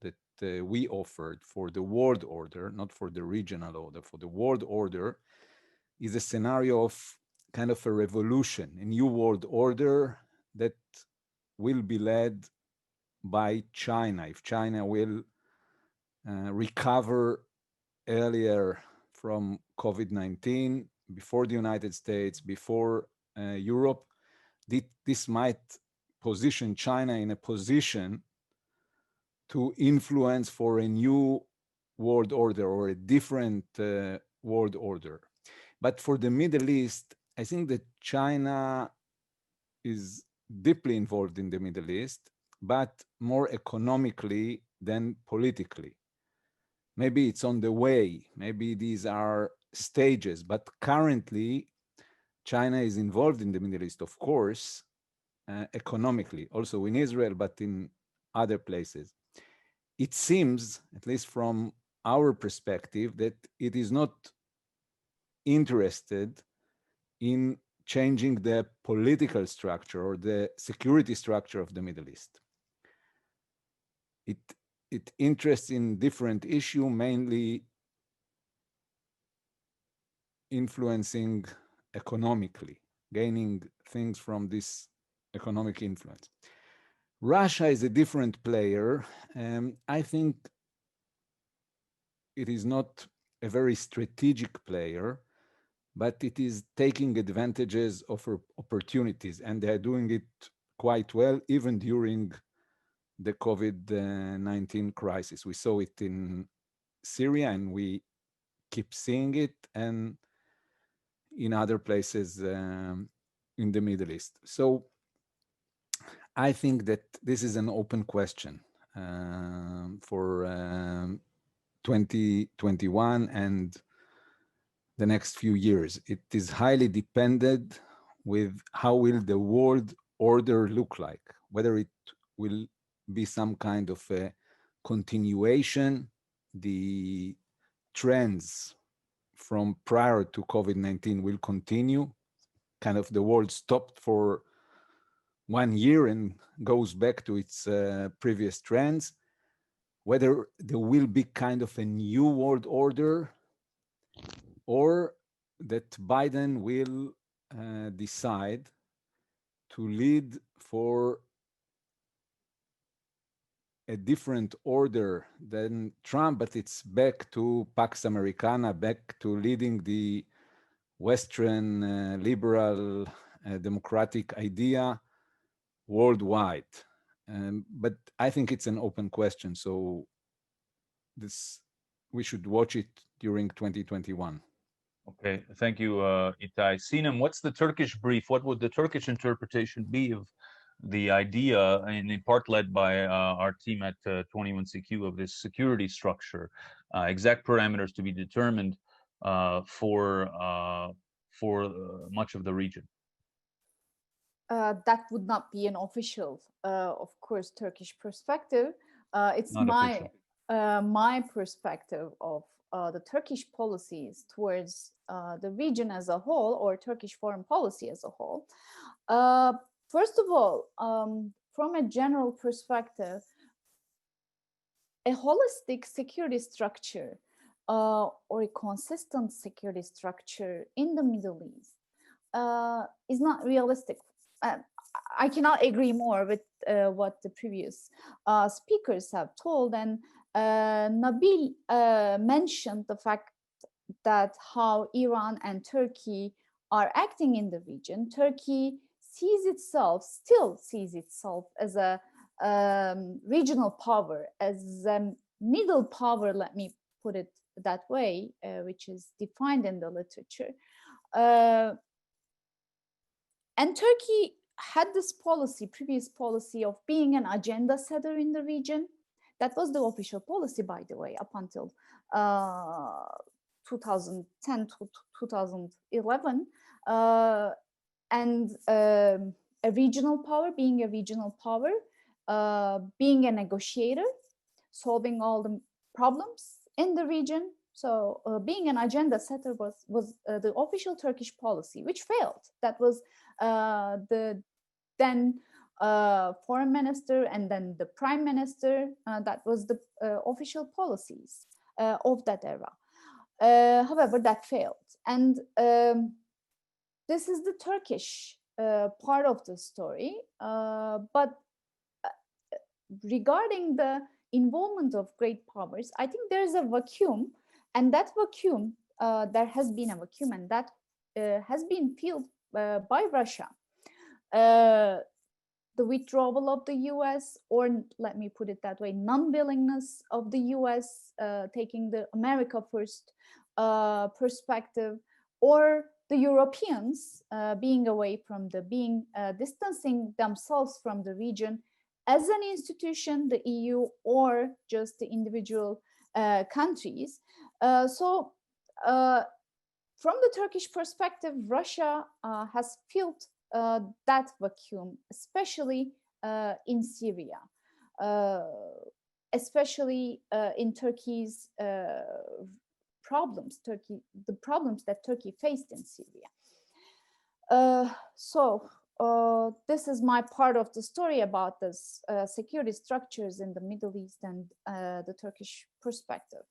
that we offered for the world order, not for the regional order, for the world order, is a scenario of kind of a revolution, a new world order that will be led by China. If China will recover earlier from COVID-19, before the United States, before Europe, this might position China in a position to influence for a new world order or a different world order. But for the Middle East, I think that China is deeply involved in the Middle East, but more economically than politically. Maybe it's on the way, maybe these are stages, but currently China is involved in the Middle East, of course, economically, also in Israel, but in other places. It seems, at least from our perspective, that it is not interested in changing the political structure or the security structure of the Middle East. It interests in different issue, mainly influencing economically, gaining things from this economic influence. Russia is a different player. I think it is not a very strategic player, but it is taking advantages of opportunities, and they are doing it quite well, even during the COVID-19 crisis. We saw it in Syria, and we keep seeing it, and in other places in the Middle East. So I think that this is an open question for 2021 and the next few years. It is highly dependent with how will the world order look like, whether it will be some kind of a continuation, the trends from prior to COVID-19 will continue, kind of the world stopped for 1 year and goes back to its previous trends, whether there will be kind of a new world order, or that Biden will decide to lead for a different order than Trump, but it's back to Pax Americana, back to leading the Western liberal democratic idea worldwide. But I think it's an open question, so we should watch it during 2021. Okay, thank you, Itai. Sinem, what's the Turkish brief? What would the Turkish interpretation be of the idea, and in part led by our team at 21CQ, of this security structure, exact parameters to be determined for much of the region? That would not be an official, of course, Turkish perspective. It's not my perspective of the Turkish policies towards the region as a whole, or Turkish foreign policy as a whole. First of all, from a general perspective, a holistic security structure or a consistent security structure in the Middle East is not realistic. I cannot agree more with what the previous speakers have told, and Nabil mentioned the fact that how Iran and Turkey are acting in the region. Turkey still sees itself as a regional power, as a middle power, let me put it that way, which is defined in the literature. And Turkey had this previous policy of being an agenda setter in the region. That was the official policy, by the way, up until 2010 to 2011. And a regional power, being a regional power, being a negotiator, solving all the problems in the region. So being an agenda setter was the official Turkish policy, which failed. That was the then foreign minister and then the prime minister. That was the official policies of that era. However, that failed. And this is the Turkish part of the story. But regarding the involvement of great powers, I think there's a vacuum. And that vacuum, there has been a vacuum, and that has been filled by Russia. The the withdrawal of the US, or let me put it that way, non-willingness of the US taking the America first perspective, or the Europeans being away from distancing themselves from the region as an institution, the EU, or just the individual countries. So from the Turkish perspective, Russia has filled that vacuum, especially in Syria, especially in Turkey's problems, the problems that Turkey faced in Syria. This is my part of the story about this security structures in the Middle East and the Turkish perspective.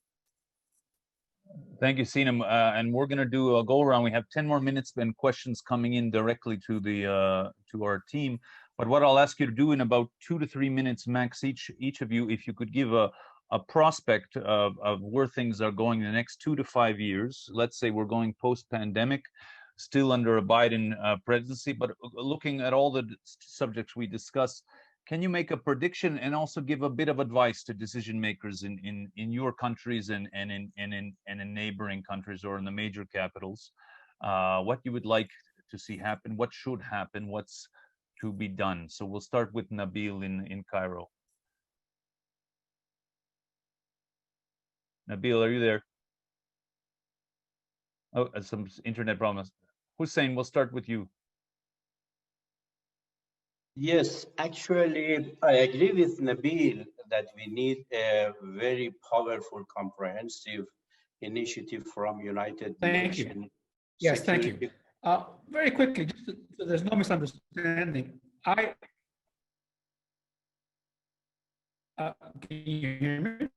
Thank you, Sinem. And we're going to do a go around. We have 10 more minutes and questions coming in directly to to our team. But what I'll ask you to do in about 2 to 3 minutes max, each of you, if you could give a prospect of where things are going in the next 2 to 5 years. Let's say we're going post-pandemic, still under a Biden presidency, but looking at all the subjects we discussed, can you make a prediction and also give a bit of advice to decision makers in your countries and in neighboring countries or in the major capitals? What you would like to see happen, what should happen, what's to be done? So we'll start with Nabil in Cairo. Nabil, are you there? Oh, some internet problems. Hussein, we'll start with you. Yes, actually, I agree with Nabil that we need a very powerful, comprehensive initiative from United Nations. Yes, thank you. Very quickly, just so there's no misunderstanding. Can you hear me?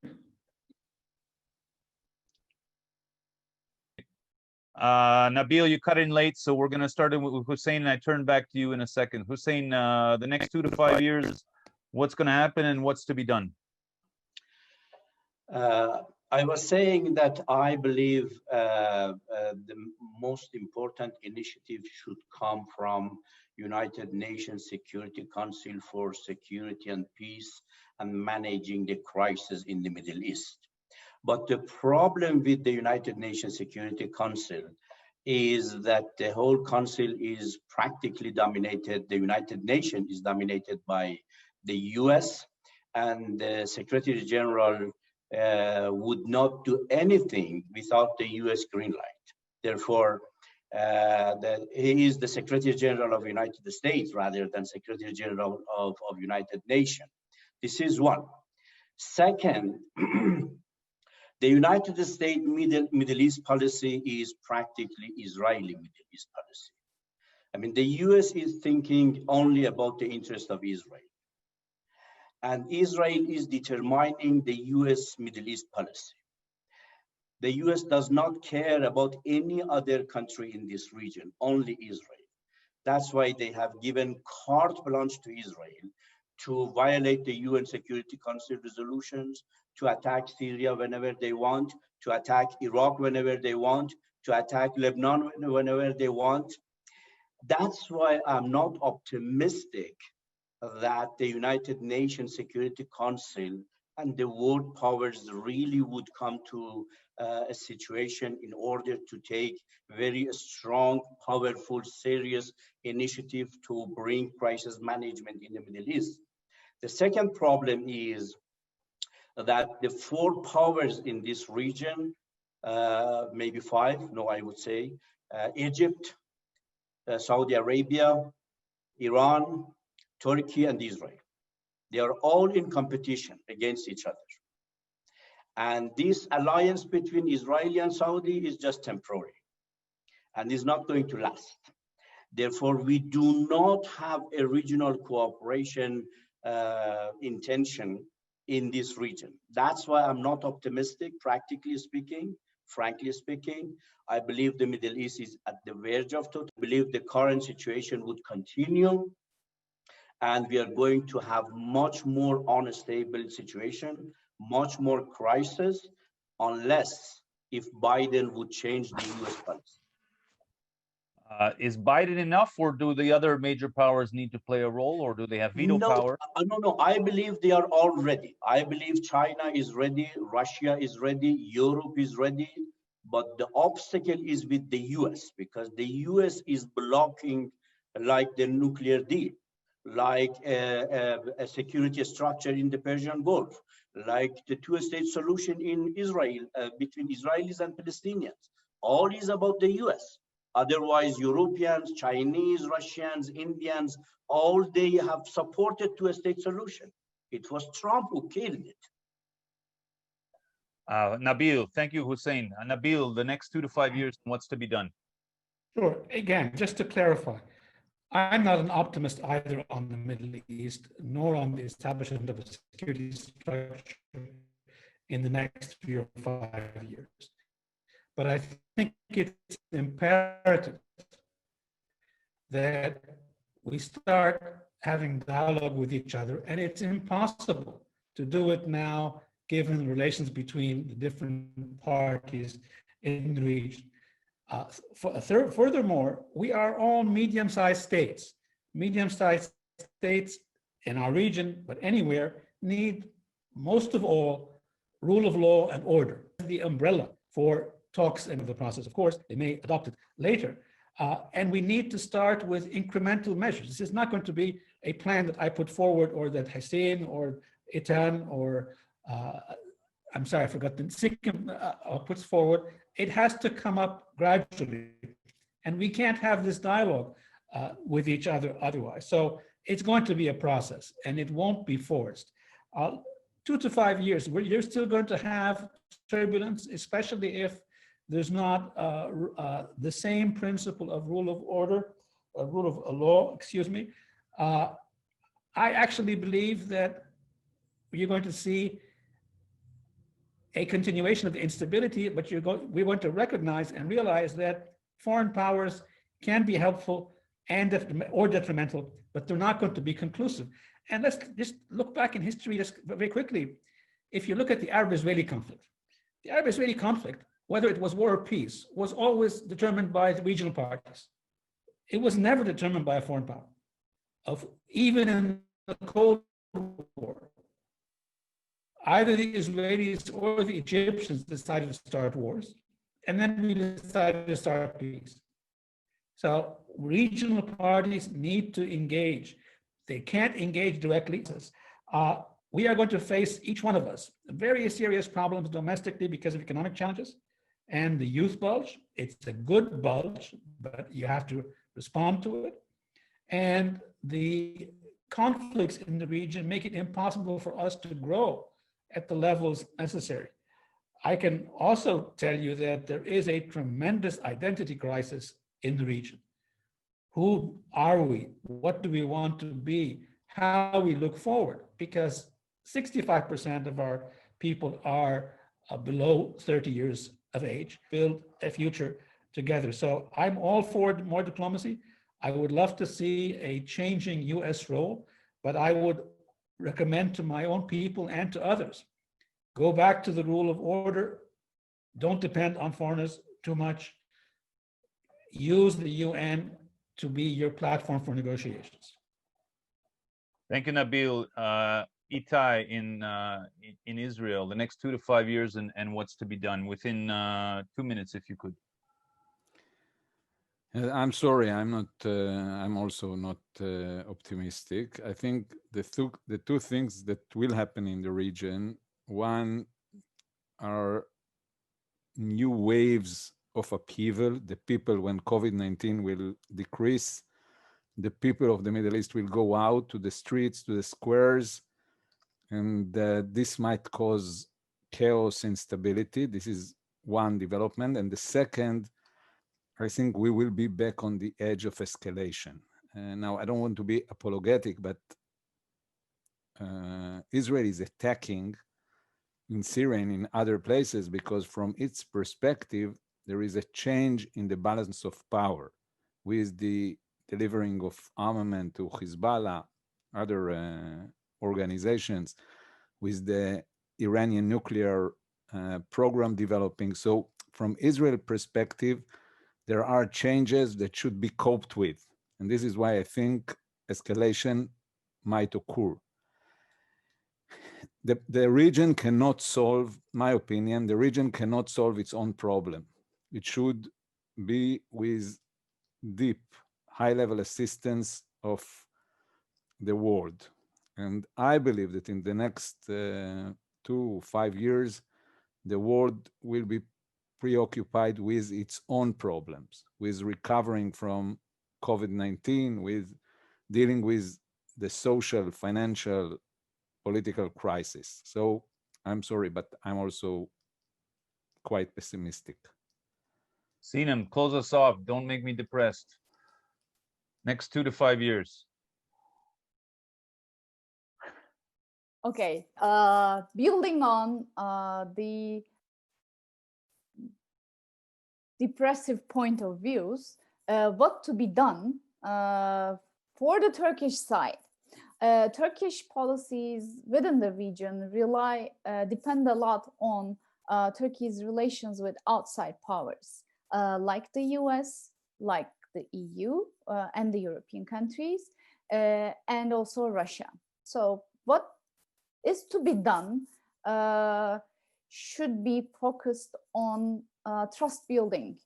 Nabil, you cut in late, so we're going to start with Hussein, and I turn back to you in a second. Hussein, the next 2 to 5 years, what's going to happen and what's to be done? I was saying that I believe the most important initiative should come from United Nations Security Council for Security and Peace and managing the crisis in the Middle East. But the problem with the United Nations Security Council is that the whole council is practically dominated, the United Nations is dominated by the US, and the Secretary General would not do anything without the US green light. Therefore, he is the Secretary General of United States rather than Secretary General of United Nations. This is one. Second, the United States Middle East policy is practically Israeli Middle East policy. I mean, the US is thinking only about the interest of Israel. And Israel is determining the US Middle East policy. The US does not care about any other country in this region, only Israel. That's why they have given carte blanche to Israel to violate the UN Security Council resolutions, to attack Syria whenever they want, to attack Iraq whenever they want, to attack Lebanon whenever they want. That's why I'm not optimistic that the United Nations Security Council and the world powers really would come to a situation in order to take very strong, powerful, serious initiative to bring crisis management in the Middle East. The second problem is that the 4 powers in this region, maybe 5, no, I would say, Egypt, Saudi Arabia, Iran, Turkey, and Israel. They are all in competition against each other. And this alliance between Israeli and Saudi is just temporary and is not going to last. Therefore, we do not have a regional cooperation intention in this region. That's why I'm not optimistic, practically speaking, frankly speaking. I believe the Middle East is at the verge of total. I believe the current situation would continue, and we are going to have much more unstable situation, much more crisis, unless if Biden would change the US policy. Is Biden enough, or do the other major powers need to play a role, or do they have veto power? No. I believe they are all ready. I believe China is ready, Russia is ready, Europe is ready, but the obstacle is with the US, because the US is blocking like the nuclear deal, like a security structure in the Persian Gulf, like the two-state solution in Israel, between Israelis and Palestinians. All is about the US. Otherwise, Europeans, Chinese, Russians, Indians, all they have supported two-state solution. It was Trump who killed it. Nabil, thank you, Hussein. Nabil, the next 2 to 5 years, what's to be done? Sure. Again, just to clarify, I'm not an optimist either on the Middle East, nor on the establishment of a security structure in the next 3 or 5 years. But I think it's imperative that we start having dialogue with each other, and it's impossible to do it now, given the relations between the different parties in the region. Furthermore, we are all medium-sized states. Medium-sized states in our region, but anywhere, need most of all rule of law and order, the umbrella for talks in the process. Of course, they may adopt it later. And we need to start with incremental measures. This is not going to be a plan that I put forward, or that Hussein or Itan or I'm sorry, I forgot the Sikkim puts forward. It has to come up gradually. And we can't have this dialogue with each other otherwise. So it's going to be a process, and it won't be forced. 2 to 5 years, you're still going to have turbulence, especially if there's not the same principle of rule of law, excuse me. I actually believe that you're going to see a continuation of the instability, but we're going to recognize and realize that foreign powers can be helpful or detrimental, but they're not going to be conclusive. And let's just look back in history just very quickly. If you look at the Arab-Israeli conflict, whether it was war or peace, was always determined by the regional parties. It was never determined by a foreign power. Even in the Cold War, either the Israelis or the Egyptians decided to start wars, and then we decided to start peace. So regional parties need to engage. They can't engage directly. We are going to face, each one of us, very serious problems domestically because of economic challenges and the youth bulge. It's a good bulge, but you have to respond to it. And the conflicts in the region make it impossible for us to grow at the levels necessary. I can also tell you that there is a tremendous identity crisis in the region. Who are we? What do we want to be? How we look forward? Because 65% of our people are below 30 years of age, build a future together. So I'm all for more diplomacy. I would love to see a changing US role, but I would recommend to my own people and to others, go back to the rule of order. Don't depend on foreigners too much. Use the UN to be your platform for negotiations. Thank you, Nabil. Itai, in Israel, the next 2 to 5 years and what's to be done within 2 minutes, if you could. I'm sorry, I'm also not optimistic. I think the two things that will happen in the region, one are new waves of upheaval. The people, when COVID-19 will decrease, the people of the Middle East will go out to the streets, to the squares, and this might cause chaos, instability. This is one development. And the second, I think we will be back on the edge of escalation. Now, I don't want to be apologetic, but Israel is attacking in Syria and in other places because from its perspective, there is a change in the balance of power with the delivering of armament to Hezbollah, other organizations, with the Iranian nuclear program developing. So from Israel perspective, there are changes that should be coped with. And this is why I think escalation might occur. The region cannot solve, my opinion, the region cannot solve its own problem. It should be with deep, high-level assistance of the world. And I believe that in the next 2-5 years, the world will be preoccupied with its own problems, with recovering from COVID-19, with dealing with the social, financial, political crisis. So I'm sorry, but I'm also quite pessimistic. Sinem, close us off. Don't make me depressed. Next 2 to 5 years. Okay, building on the depressive point of views, what to be done for the Turkish side. Turkish policies within the region depend a lot on Turkey's relations with outside powers, like the US, like the EU and the European countries, and also Russia. So what is to be done should be focused on trust building.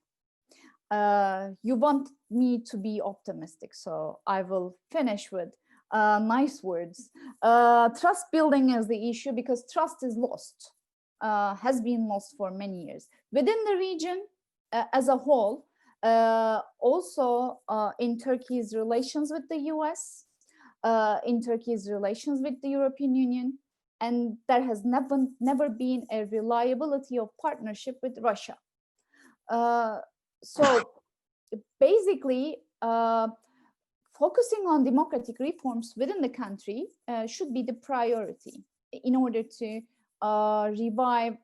You want me to be optimistic, so I will finish with nice words. Trust building is the issue because trust is lost, has been lost for many years within the region as a whole, also in Turkey's relations with the US, in Turkey's relations with the European Union, and there has never been a reliability of partnership with Russia. So basically, focusing on democratic reforms within the country should be the priority in order to revive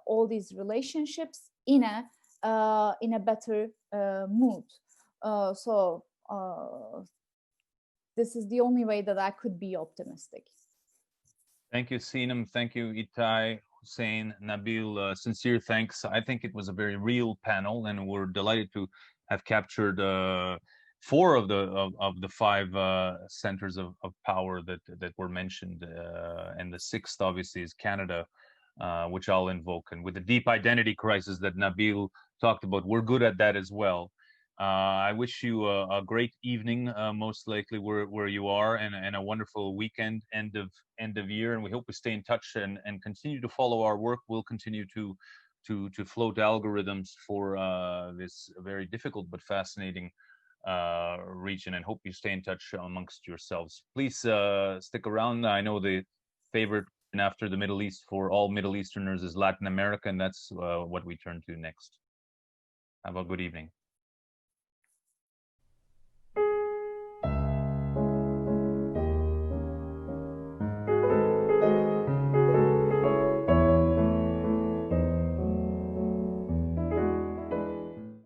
all these relationships in a better mood. So this is the only way that I could be optimistic. Thank you, Sinem. Thank you, Itai, Hossein, Nabil. Sincere thanks. I think it was a very real panel, and we're delighted to have captured 4 of the 5 centers of power that were mentioned, and the 6th obviously is Canada, which I'll invoke. And with the deep identity crisis that Nabil talked about, we're good at that as well. I wish you a great evening, most likely where you are, and a wonderful weekend, end of year. And we hope we stay in touch and continue to follow our work. We'll continue to float algorithms for this very difficult but fascinating region, and hope you stay in touch amongst yourselves. Please stick around. I know the favorite after the Middle East for all Middle Easterners is Latin America, and that's what we turn to next. Have a good evening.